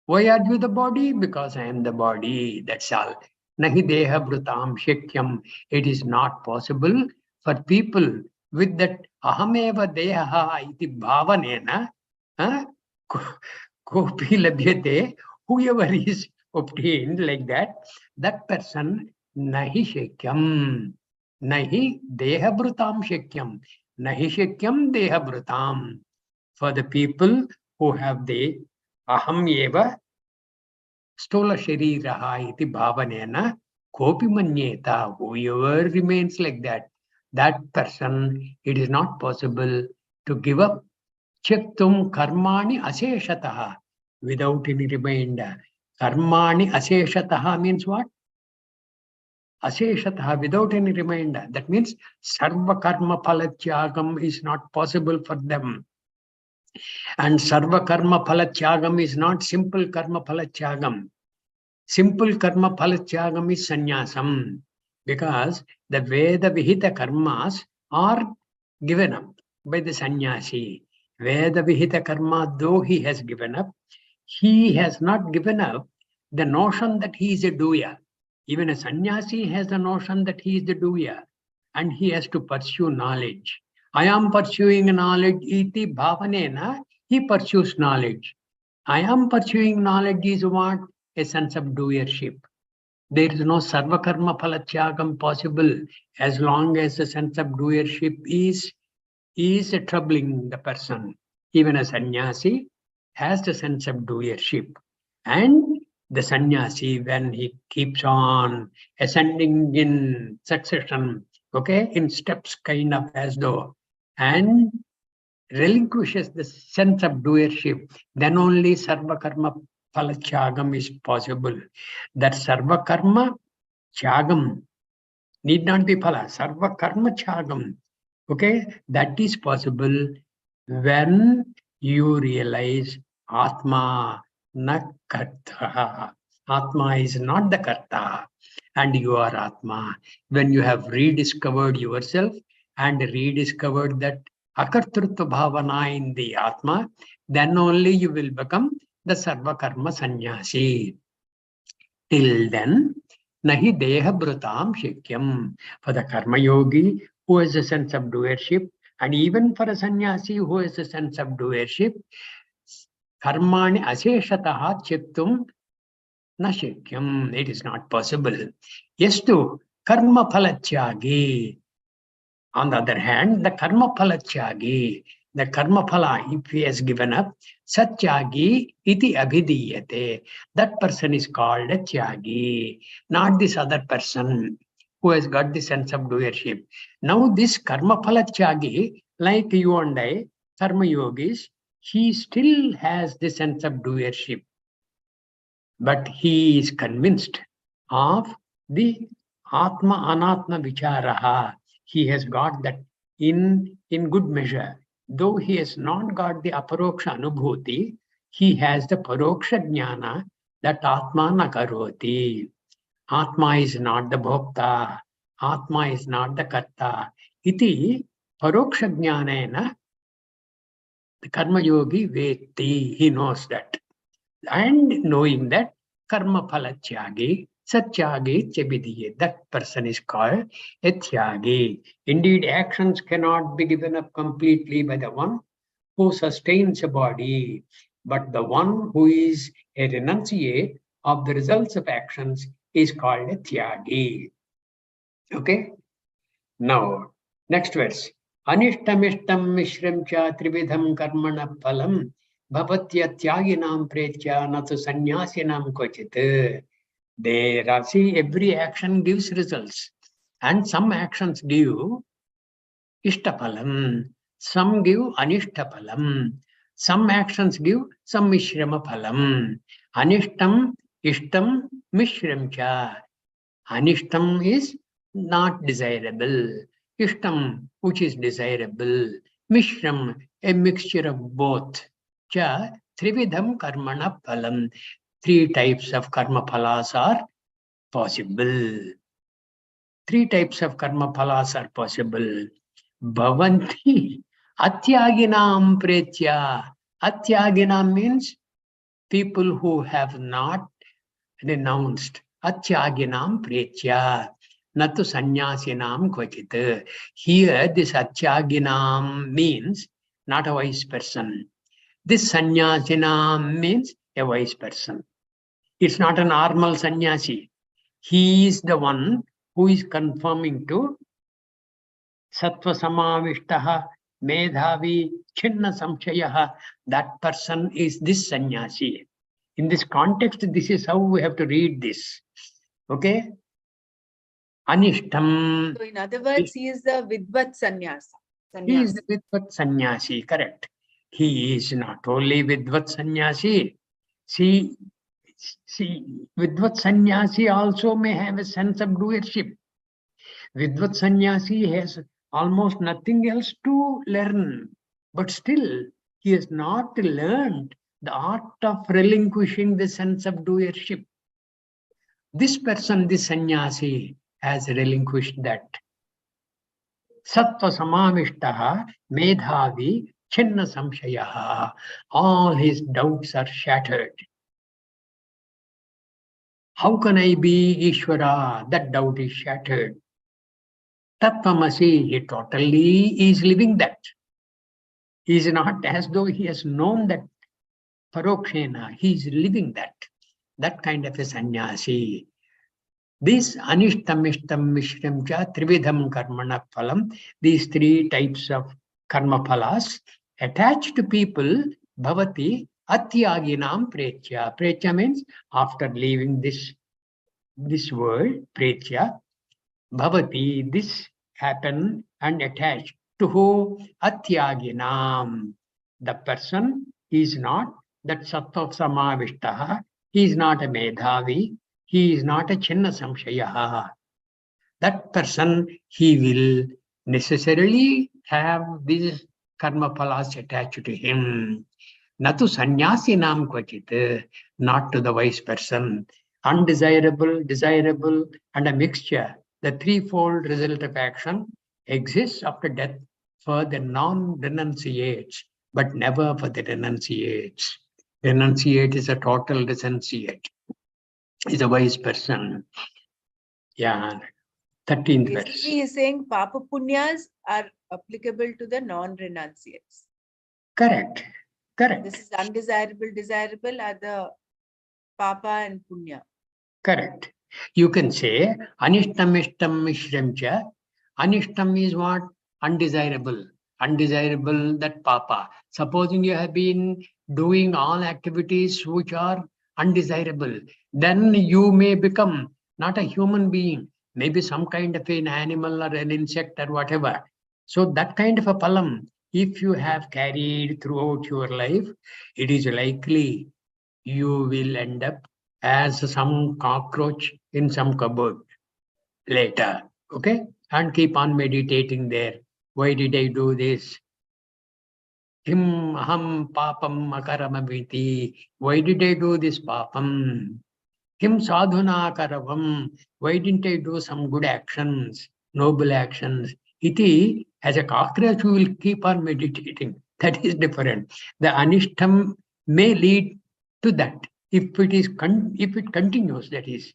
Why are you the body? Because I am the body. That's all. Nahi dehabhrutam shakyam. It is not possible for people with that ahameva deha iti bhavanena kopi labhyate. Whoever is obtained like that, that person nahi shakyam. Nahi dehabhrutam shakyam. Nahi shakyam dehabhrutam. For the people who have the aham eva stola shariraha iti bhavanena kopi manyeta. Whoever remains like that, that person, it is not possible to give up chiktum karmani aseshataha without any remainder. Karmani aseshataha means what? Aseshataha, without any remainder. That means sarva karma phalathyagam is not possible for them. And sarva karma phalathyagam is not simple karma phalathyagam. Simple karma phalathyagam is sannyasam. Because the Veda Vihita karmas are given up by the sannyasi. Veda Vihita karma, though he has given up, he has not given up the notion that he is a doer. Even a sannyasi has the notion that he is the doer and he has to pursue knowledge. I am pursuing knowledge, iti bhavanena, he pursues knowledge. I am pursuing knowledge is what? A sense of doership. There is no sarva karma phalathyagam possible as long as the sense of doership is troubling the person. Even a sannyasi has the sense of doership. And the sannyasi, when he keeps on ascending in succession, okay, in steps kind of as though, and relinquishes the sense of doership, then only sarva karma phalachagam is possible. That sarva karma chagam need not be phala, sarva karma chagam, okay, that is possible when you realize Atma na karta. Atma is not the Karta, and you are Atma. When you have rediscovered yourself and rediscovered that Akartrutva Bhavana in the Atma, then only you will become the Sarva Karma Sannyasi. Till then, Nahi Deha Brutam Shikyam. For the Karma Yogi who has a sense of doership, and even for a sannyasi who has a sense of doership, Karmani Aseshataha Chittum Nashikyam. It is not possible. Yes, to Karma Phalachyagi. On the other hand, the Karma Phalachyagi, the Karma Phala, if he has given up, Satyagi iti abhidiyate. That person is called a Tyagi, not this other person who has got the sense of doership. Now, this Karma Phalachyagi, like you and I, Karma Yogis, he still has the sense of doership. But he is convinced of the Atma Anatma Vicharaha. He has got that in good measure. Though he has not got the Aparoksha Anubhuti, he has the Paroksha Jnana that Atma Nakaroti. Atma is not the Bhokta. Atma is not the Karta. Iti Paroksha Jnanena, the Karma Yogi Veti, he knows that. And knowing that Karma Phalachyagi, Satyagi Chabidhiye, that person is called a Tyagi. Indeed, actions cannot be given up completely by the one who sustains a body, but the one who is a renunciate of the results of actions is called a Tyagi. Okay? Now, next verse. Anishtamishtam mishram cha trividham karmana phalam bhavatya tyaginam pretya natu sannyasinam kochit. There are, see, every action gives results, and some actions give ishtaphalam, some give anishtaphalam, some actions give some mishrama phalam. Anishtam, ishtam, mishram cha. Anishtam is not desirable. Ishtam, which is desirable. Mishram, a mixture of both. Cha, trividham karmana phalam. 3 types of karma phalas are possible. 3 types of karma phalas are possible. Bhavanti atyaginam pretya. Atyaginam means people who have not renounced. Atyaginam pretya. Natu sannyasinam kvachit. Here, this atyaginam means not a wise person. This sannyasinam means a wise person. It's not a normal sannyasi. He is the one who is conforming to Sattva Samavishtaha Medhavi Chinna Samshayaha. That person is this sannyasi. In this context, this is how we have to read this. Okay? Anishtam. So in other words, he is the Vidvat Sannyasa. He is the Vidvat Sannyasi, correct. He is not only Vidvat Sannyasi. See, Vidvat Sannyasi also may have a sense of doership. Vidvat Sannyasi has almost nothing else to learn, but still he has not learned the art of relinquishing the sense of doership. This person, this sannyasi, has relinquished that. Sattva samavishtaha medhavi chinna samshayaha. All his doubts are shattered. How can I be Ishvara? That doubt is shattered. Tattvamasi, he totally is living that. He is not as though he has known that parokshena. He is living that. That kind of a sannyasi. This anishtam, ishtam, mishram cha, trividham karmana phalam, these 3 types of karma phalas attached to people, bhavati atyaginam pretya. Pretya means after leaving this world, pretya, bhavati, this happen and attached to who? Atyaginam. The person is not that sattva samavishtaha, he is not a medhavi, he is not a chinna samshayaha. That person, he will necessarily have these karma phalas attached to him. Natu sannyasinam kvachit, not to the wise person. undesirable, desirable, and a mixture. The threefold result of action exists after death for the non-renunciates, but never for the renunciates. Renunciate is a total renunciate, is a wise person. Yeah, 13th verse. Basically, he is saying Papa Punyas are applicable to the non-renunciates. Correct. Correct. This is undesirable, desirable are the Papa and Punya. Correct. You can say Anishtam Ishtam Mishram cha. Anishtam is what? Undesirable. Undesirable, that Papa. Supposing you have been doing all activities which are undesirable, then you may become not a human being, maybe some kind of an animal or an insect or whatever. So that kind of a palam, if you have carried throughout your life, it is likely you will end up as some cockroach in some cupboard later. Okay? And keep on meditating there. Why did I do this? Kim aham papam akaramaviti. Why did I do this papam? Kim sadhuna karavam. Why didn't I do some good actions, noble actions? Iti, as a cockroach, you will keep on meditating. That is different. The anishtam may lead to that. If it continues, that is.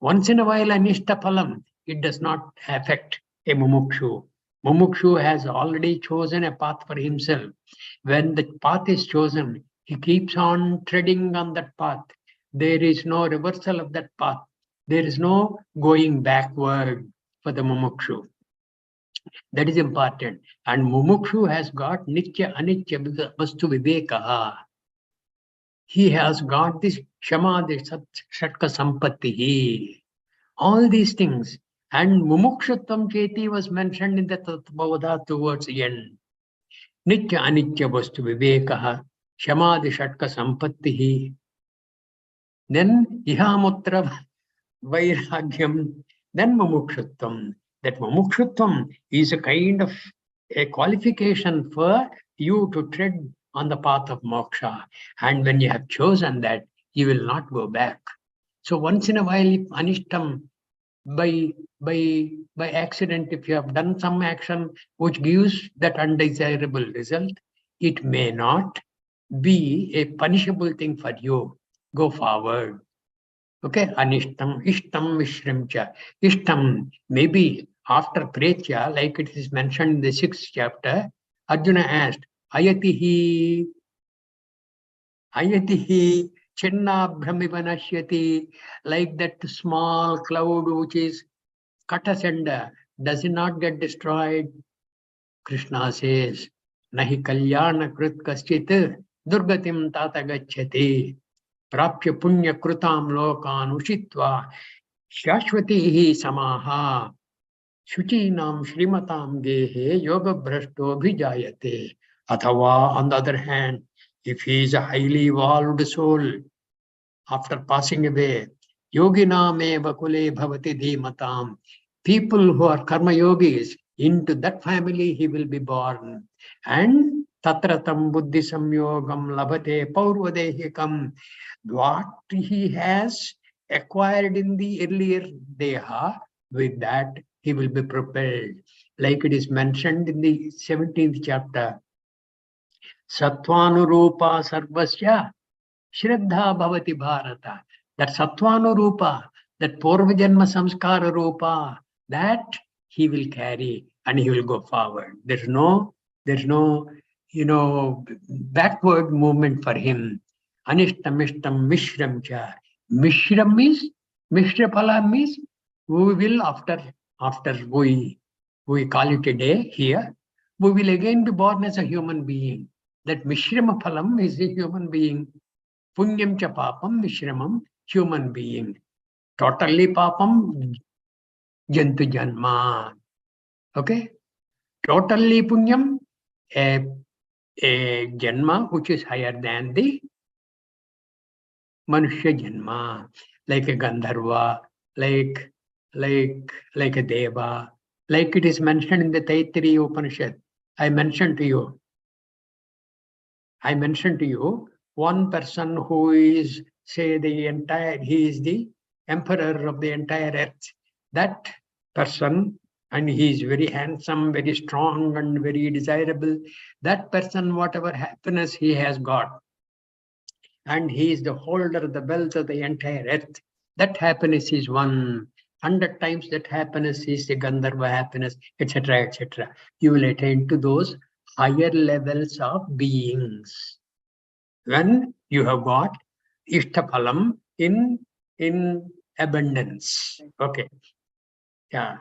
Once in a while, anishta phalam, it does not affect a mumukshu. Mumukshu has already chosen a path for himself. When the path is chosen, he keeps on treading on that path. There is no reversal of that path. There is no going backward for the mumukshu. That is important. And mumukshu has got nitya anitya vastu vivekaha. He has got this shamadhi shatka sampatti. All these things. And mumukshutvam cheti was mentioned in the Tatvavada towards the end. Nitya anitya vastu vivekaha. Shamadhi shatka sampatti. Then ihamutra vairagyam. Then mumukshutvam. That mumukshutvam is a kind of a qualification for you to tread on the path of moksha. And when you have chosen that, you will not go back. So once in a while, if anishtam, by accident, if you have done some action which gives that undesirable result, it may not be a punishable thing for you. Go forward. Okay, anishtam, ishtam, mishramcha. Ishtam, maybe after pretya, like it is mentioned in the 6th chapter, Arjuna asked, Ayatihi, chinna brahmivanashyati, like that small cloud which is cut asunder, does it not get destroyed? Krishna says, Nahi kalyana krit kaschit durgatim tata gacchati. Prapya punya krutam lokan ushitva shashvatihi samaha shuchinam shrimatam gehe yoga brashto bhijayate. Athava, on the other hand, if he is a highly evolved soul, after passing away, yoginam eva kule bhavati dhimatam. People who are karma yogis, into that family he will be born. And tatratam buddhi samyogam labhate paurvadehikam. What he has acquired in the earlier deha, with that he will be propelled. Like it is mentioned in the 17th chapter. Sattvanurupa sarvasya shraddha bhavati bharata. That sattvanurupa, that purvajanma samskara rupa, that he will carry and he will go forward. There's no backward movement for him. Anishtam ishtam mishram cha. Mishram means, mishra phala means, we will after we call it a day here, we will again be born as a human being. That mishrama phalam is a human being. Punyam cha papam mishramam, human being. Totally papam, jantu janma. Okay? Totally punyam, a janma which is higher than the manushya janma, like a gandharva, like a deva, like it is mentioned in the Taittiriya Upanishad. I mentioned to you one person who is, say, he is the emperor of the entire earth. That person, and he is very handsome, very strong, and very desirable. That person, whatever happiness he has got, and he is the holder of the wealth of the entire earth. That happiness is 100 times that happiness is the Gandharva happiness, etc., etc. You will attain to those higher levels of beings when you have got Ishtaphalam in abundance. Okay. Yeah.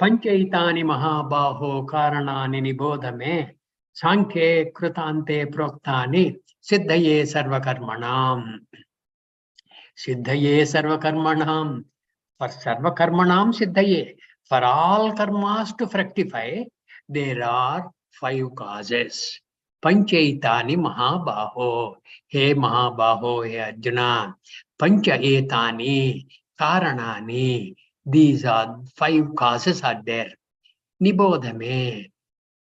Panchaitani Mahabaho Karanani Nibodhame Sankhe Krutante Proktani Siddhaye Sarvakarmanam. Siddhaye Sarvakarmanam. For Sarvakarmanam Siddhaye. For all karmas to fructify, there are 5 causes. Panchaitani Mahabaho. He Mahabaho, he Arjuna. Panchaitani Karanani. These are 5 causes are there. Nibodhame.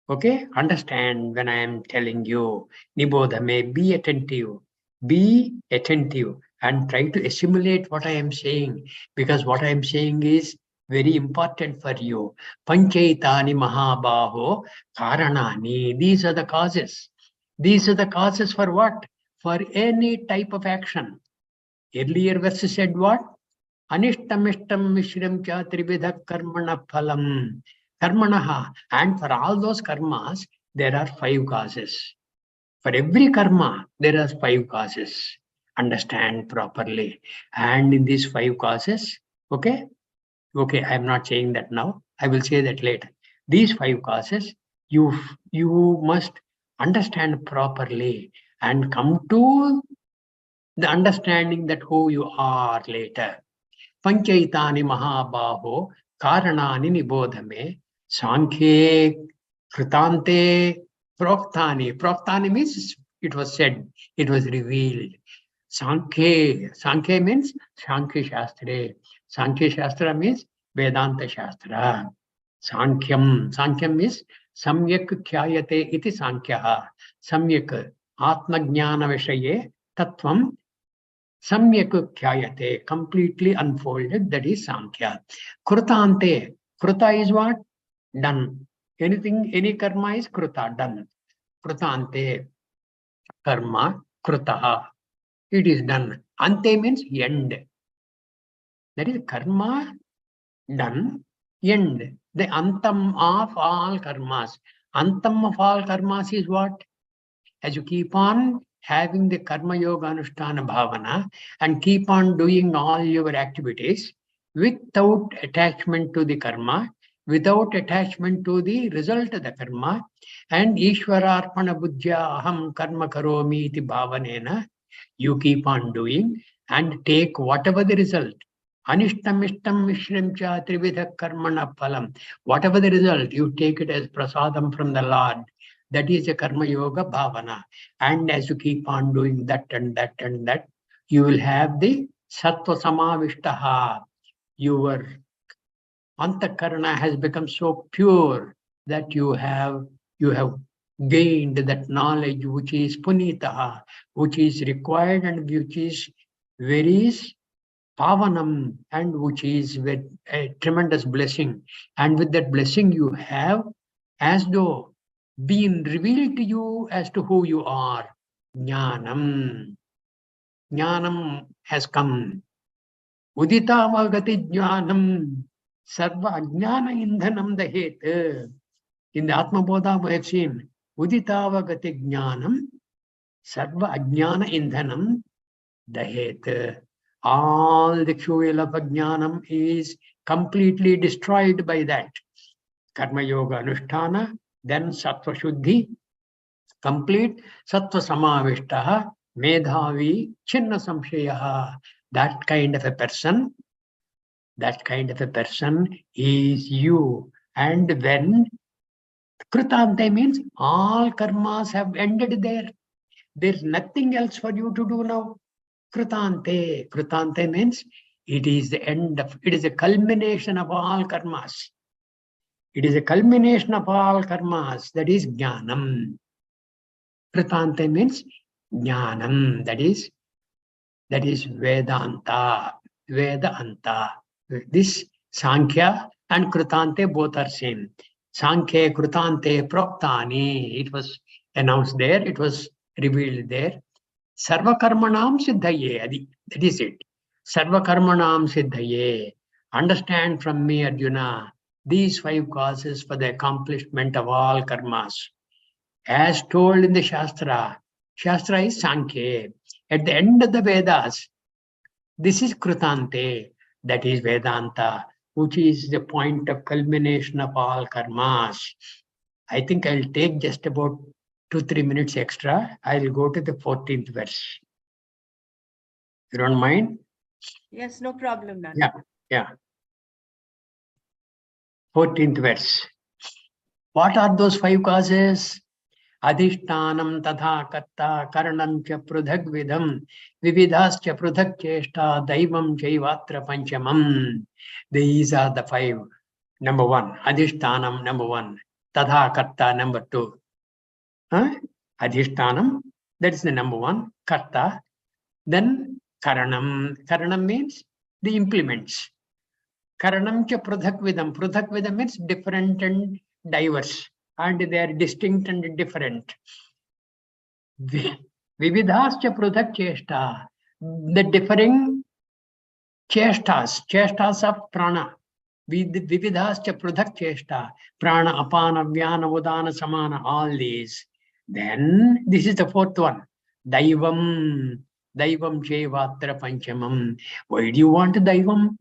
Okay, understand when I am telling you. Nibodhame, be attentive. Be attentive and try to assimilate what I am saying, because what I am saying is very important for you. Panchaitani Mahabaho Karanani. These are the causes. These are the causes for what? For any type of action. Earlier verse said what? Anishtam ishtam mishram cha trividha karmana phalam. Karmanaha. And for all those karmas, there are 5 causes. For every karma, there are 5 causes. Understand properly. And in these 5 causes, okay, I am not saying that now. I will say that later. These 5 causes, you must understand properly and come to the understanding that who you are later. Panchaitani Mahabaho Karanani Nibodhame Sankhe Krutante Proktani. Proktani means it was said, it was revealed. Sankhe means Sankhya Shastra. Sankhya Shastra means Vedanta Shastra. Sankhya means Samyak Khyayate iti Sankhyaha. Samyak Atma Jnana Vishaye Tattvam Samyak Khyayate, completely unfolded, that is Sankhya. Krutante. Kruta is what? Done. Anything, any karma is Kruta, done. Krutante. Karma, Krutaha. It is done. Ante means end. That is karma, done, end. The antam of all karmas. Antam of all karmas is what? As you keep on having the karma yoga anushtana bhavana and keep on doing all your activities without attachment to the karma, without attachment to the result of the karma, and Ishwararpana buddhya aham karma karomi iti bhavanena, you keep on doing and take whatever the result. Anishtam ishtam mishram cha trividha karmana phalam. Whatever the result, you take it as prasadam from the Lord. That is a karma yoga bhavana. And as you keep on doing that and that and that, you will have the sattva samavishtaha. Your antakarana has become so pure that you have gained that knowledge which is punitaha, which is required and which is very pavanam, and which is with a tremendous blessing. And with that blessing you have as though been revealed to you as to who you are. Jnanam. Jnanam has come. Uditavagati jnanam. Sarva ajnana indhanam dahet. In the Atma Bodha we have seen Uditavagati jnanam. Sarva ajnana indhanam dahet. All the fuel of ajnanam is completely destroyed by that. Karma yoga anushtana. Then sattva shuddhi, complete sattva samavishtaha, medhavi, chinna samshayaha. That kind of a person is you. And when krutante means all karmas have ended there. There's nothing else for you to do now. Krutante. Krutante means it is the end of, it is a culmination of all karmas. It is a culmination of all karmas, that is jnanam. Kritante means jnanam, that is Vedanta. Vedanta. This Sankhya and Krutante both are same. Sankhya, Krutante, Proktani. It was announced there. It was revealed there. Sarvakarmanam Siddhaye. That is it. Sarvakarmanam Siddhaye. Understand from me, Arjuna, these 5 causes for the accomplishment of all karmas. As told in the Shastra, Shastra is Sankhya. At the end of the Vedas, this is Krutante, that is Vedanta, which is the point of culmination of all karmas. I think I'll take just about 2-3 minutes extra. I'll go to the 14th verse. You don't mind? Yes, no problem, Nana. Yeah. 14th verse. What are those 5 causes? Adhishtanam tatha katta karanam cha prudhak vidham vividhascha prudhak cheshta daivam chaivatra panchamam. These are the 5. Number 1, Adhishtanam, number 1. Tatha katta, number 2. Adhishtanam, that is the number 1. Karta. Then Karanam. Karanam means the implements. Karanam cha prudhak vidham. Prudhak vidham means different and diverse. And they are distinct and different. Vividhascha prudhak cheshta. The differing cheshtas of prana. Vividhascha prudhak cheshta. Prana, apana, vyana, udana, samana, all these. Then this is the 4th one. Daivam. Daivam chevatra panchamam. Why do you want Daivam?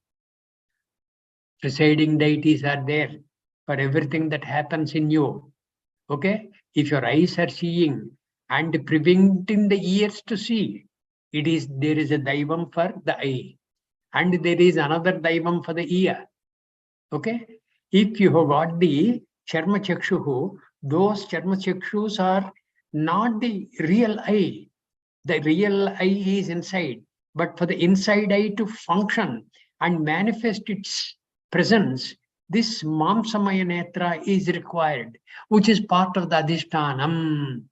Presiding deities are there for everything that happens in you. Okay? If your eyes are seeing and preventing the ears to see, there is a Daivam for the eye. And there is another Daivam for the ear. Okay? If you have got the Charma Chakshuhu, those Charma Chakshus are not the real eye. The real eye is inside. But for the inside eye to function and manifest its presence, this Mamsamaya Netra is required, which is part of the Adhishtanam.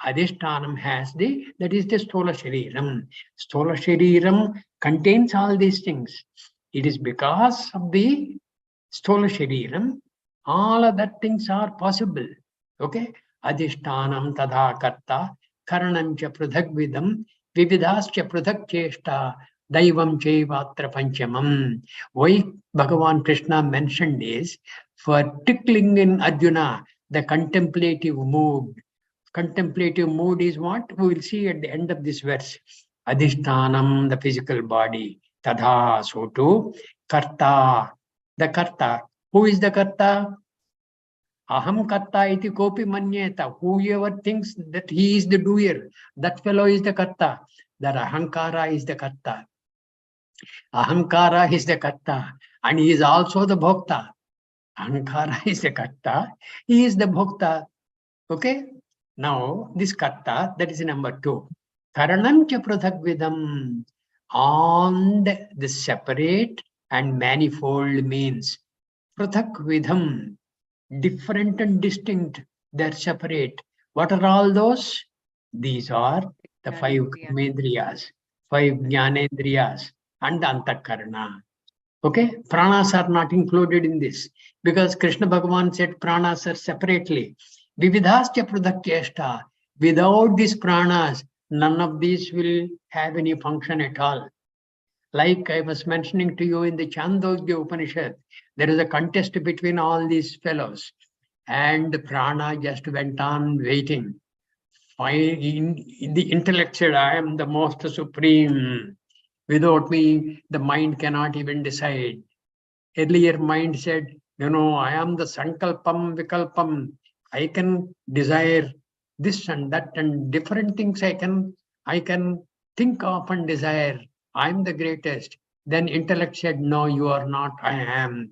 Adhishtanam has that is the Sthola Shariram. Sthola Shariram contains all these things. It is because of the Sthola Shariram, all other things are possible. Okay? Adhishtanam tadha karta, karanancha prudhak vidam, vividhascha prudhak cheshta, daivam chevatra panchamam. Why Bhagavan Krishna mentioned is for tickling in Arjuna the contemplative mood. Contemplative mood is what? We will see at the end of this verse. Adhishtanam, the physical body. Tadha, so too. Karta, the karta. Who is the karta? Aham karta iti kopi manyeta. Whoever thinks that he is the doer, that fellow is the karta. That ahankara is the karta. Ahankara is the karta. And he is also the bhokta. Ahankara is the karta. He is the bhokta. Okay? Now, this karta, that is number 2. Karanam cha prudhak vidam. On the separate and manifold means. Prudhak vidam. Different and distinct. They're separate. What are all those? These are the 5 karmendriyas, 5 jnanendriyas, and the antakarana. Okay? Pranas are not included in this because Krishna Bhagavan said pranas are separately. Vividhascha prudhak cheshta. Without these pranas, none of these will have any function at all. Like I was mentioning to you in the Chandogya Upanishad, there is a contest between all these fellows. And prana just went on waiting. In the intellect said, I am the most supreme. Without me, the mind cannot even decide. Earlier mind said, I am the sankalpam vikalpam. I can desire this and that and different things I can think of and desire. I'm the greatest. Then intellect said, no, you are not, I am.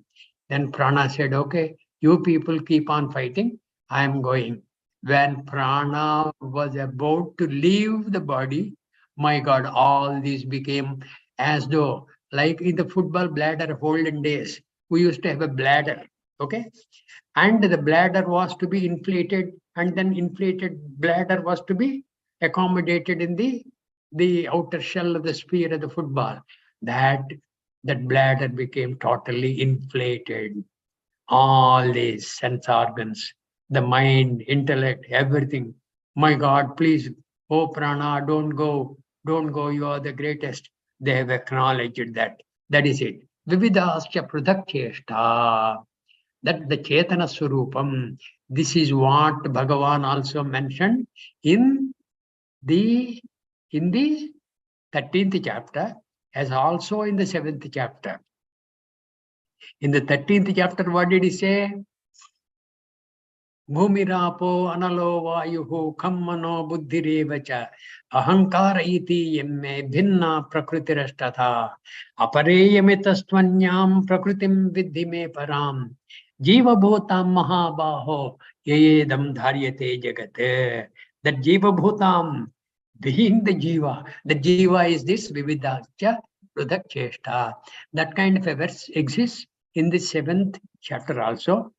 Then prana said, okay, you people keep on fighting, I am going. When prana was about to leave the body, my God, all these became as though, like in the football bladder of olden days, we used to have a bladder, okay? And the bladder was to be inflated, and then inflated bladder was to be accommodated in the outer shell of the sphere of the football. That that bladder became totally inflated. All these sense organs, the mind, intellect, everything. My God, please, oh prana, don't go, you are the greatest. They have acknowledged that. That is it. Vividascha pradakcheshta. That the Chetana Surupam. This is what Bhagavan also mentioned in the 13th chapter, as also in the 7th chapter. In the 13th chapter, what did he say? Bhumirapo analo vayuhu kammano buddhirevacha ahankara iti yemme bhinna prakritirashtatha apareyamitastvanyam prakritim vidhi me param jiva bhutam mahabaho yedam dharyate jagate. That jiva bhutam, being the jiva is this vividascha pradakcheshta. That kind of a verse exists in the 7th chapter also.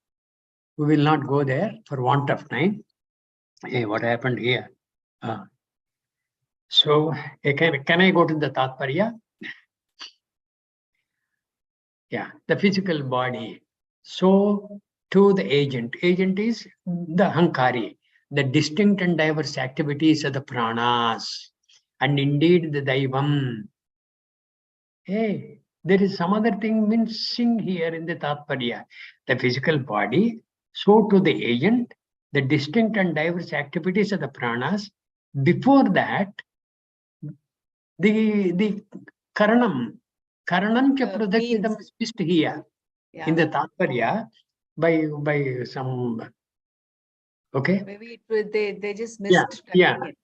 We will not go there for want of time. Hey, what happened here? So, can I go to the Tatparya? Yeah, the physical body. So, to the agent. Agent is the Hankari, the distinct and diverse activities of the pranas. And indeed, the Daivam. Hey, there is some other thing missing here in the Tatparya. The physical body. So to the agent, the distinct and diverse activities of the pranas. Before that, the karanam cha pradakshidam is missed here in the Tatparya by some. Okay. Maybe they just missed.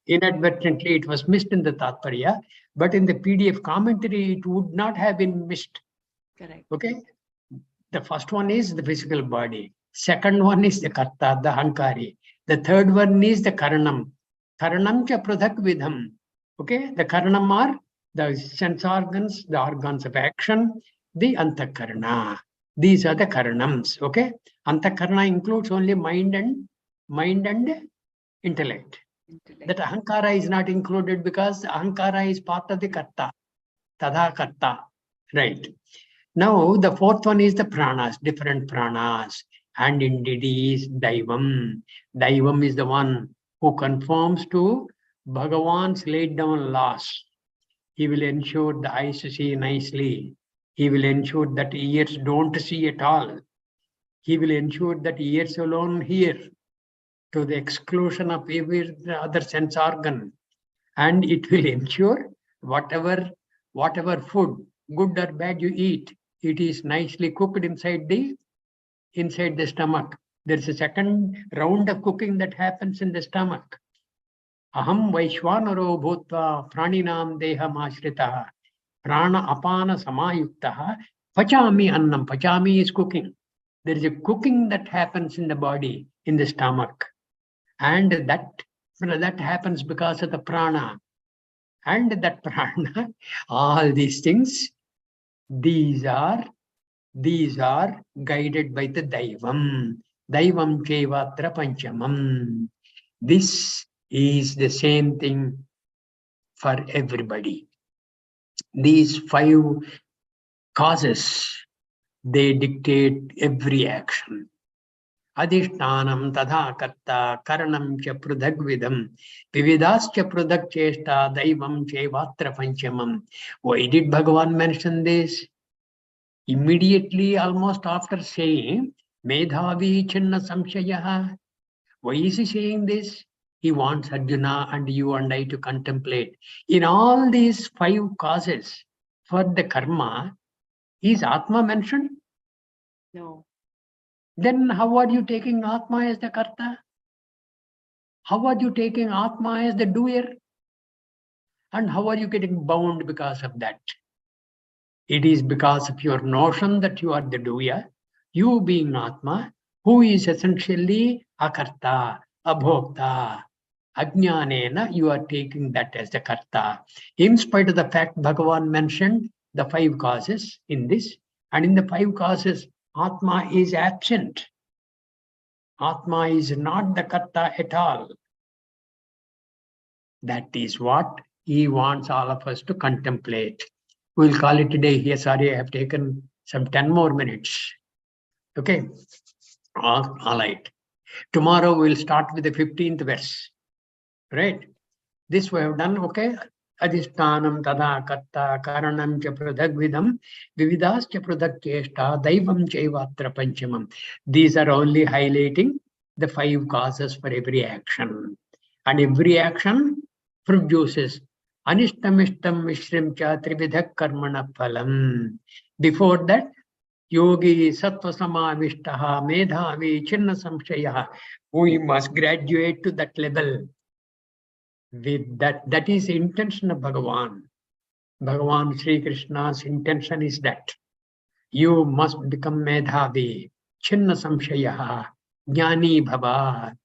Inadvertently, it was missed in the Tatparya, but in the PDF commentary, it would not have been missed. Correct. Okay. The first one is the physical body. Second one is the karta, the hankari. The third one is the karanam. Karanam cha pradhak vidham. Okay, the karanam are the sense organs, the organs of action, the antakarana. These are the karanams. Okay, antakarana includes only mind and intellect. That ahankara is not included because ahankara is part of the karta, tadha karta. Right. Now, the fourth one is the pranas, different pranas. And indeed is Daivam. Daivam is the one who conforms to Bhagavan's laid down laws. He will ensure the eyes see nicely. He will ensure that ears don't see at all. He will ensure that ears alone hear to the exclusion of every other sense organ. And it will ensure whatever food, good or bad, you eat, it is nicely cooked inside the stomach. There's a second round of cooking that happens in the stomach. Aham Vaishwanaro Bhutva Praninam Deham Ashritaha Prana Apana Samayuktaha Pachami Annam. Pachami is cooking. There is a cooking that happens in the body, in the stomach. And that happens because of the prana. And that prana, all these things, these are guided by the Daivam. Daivam Kevatra Panchamam. This is the same thing for everybody. These 5 causes, they dictate every action. Adhishtanam tadha karta karanam cha pradhagvidam vividascha pradhakcheshta daivam chevatra panchamam. Why did Bhagavan mention this? Immediately, almost after saying Medhavi Chinna Samshayaha. Why is he saying this? He wants Arjuna and you and I to contemplate. In all these 5 causes for the karma, is Atma mentioned? No. Then how are you taking Atma as the karta? How are you taking Atma as the doer? And how are you getting bound because of that? It is because of your notion that you are the doer, you being Atma, who is essentially a karta, a bhokta. Ajnanena, you are taking that as the karta. In spite of the fact Bhagavan mentioned the 5 causes in this, and in the 5 causes, Atma is absent. Atma is not the karta at all. That is what he wants all of us to contemplate. We'll call it a day here. Sorry, I have taken some 10 more minutes. Okay. All right. Tomorrow we'll start with the 15th verse. Right. This we have done. Okay. Adhishtanam tada katta karanam cha pradagvidam vividas cha pradakcheshta daivam chaivatra panchamam. These are only highlighting the 5 causes for every action. And every action produces anishtam ishtam mishrim cha trividhak karmana phalam. Before that, yogi sattva samavishtaha medhavi chinna samshayah. We must graduate to that level. With that is the intention of Bhagavan. Bhagavan Sri Krishna's intention is that you must become medhavi, chinna samshayah, jnani bhava.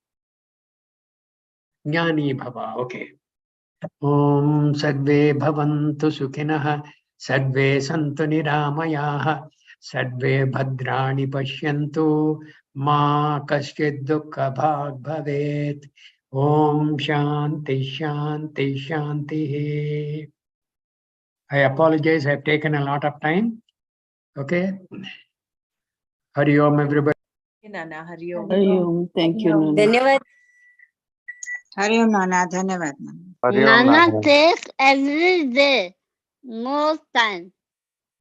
Jnani bhava. Okay. Om Sarve Bhavantu Sukhinah Sarve Santu Niramayah Sarve Bhadrani Pashyantu Ma Kasyid Dukkha Bhag Bhavet. Om Shanti Shanti Shanti. I apologize, I have taken a lot of time. Okay. Hari Om, everybody. Nana, Hari Om. Hari Om. Thank you, Nana. Dhanyavad. Hari Om Nana, Dhanyavad. Hari Om Nana Nana. takes every day more time.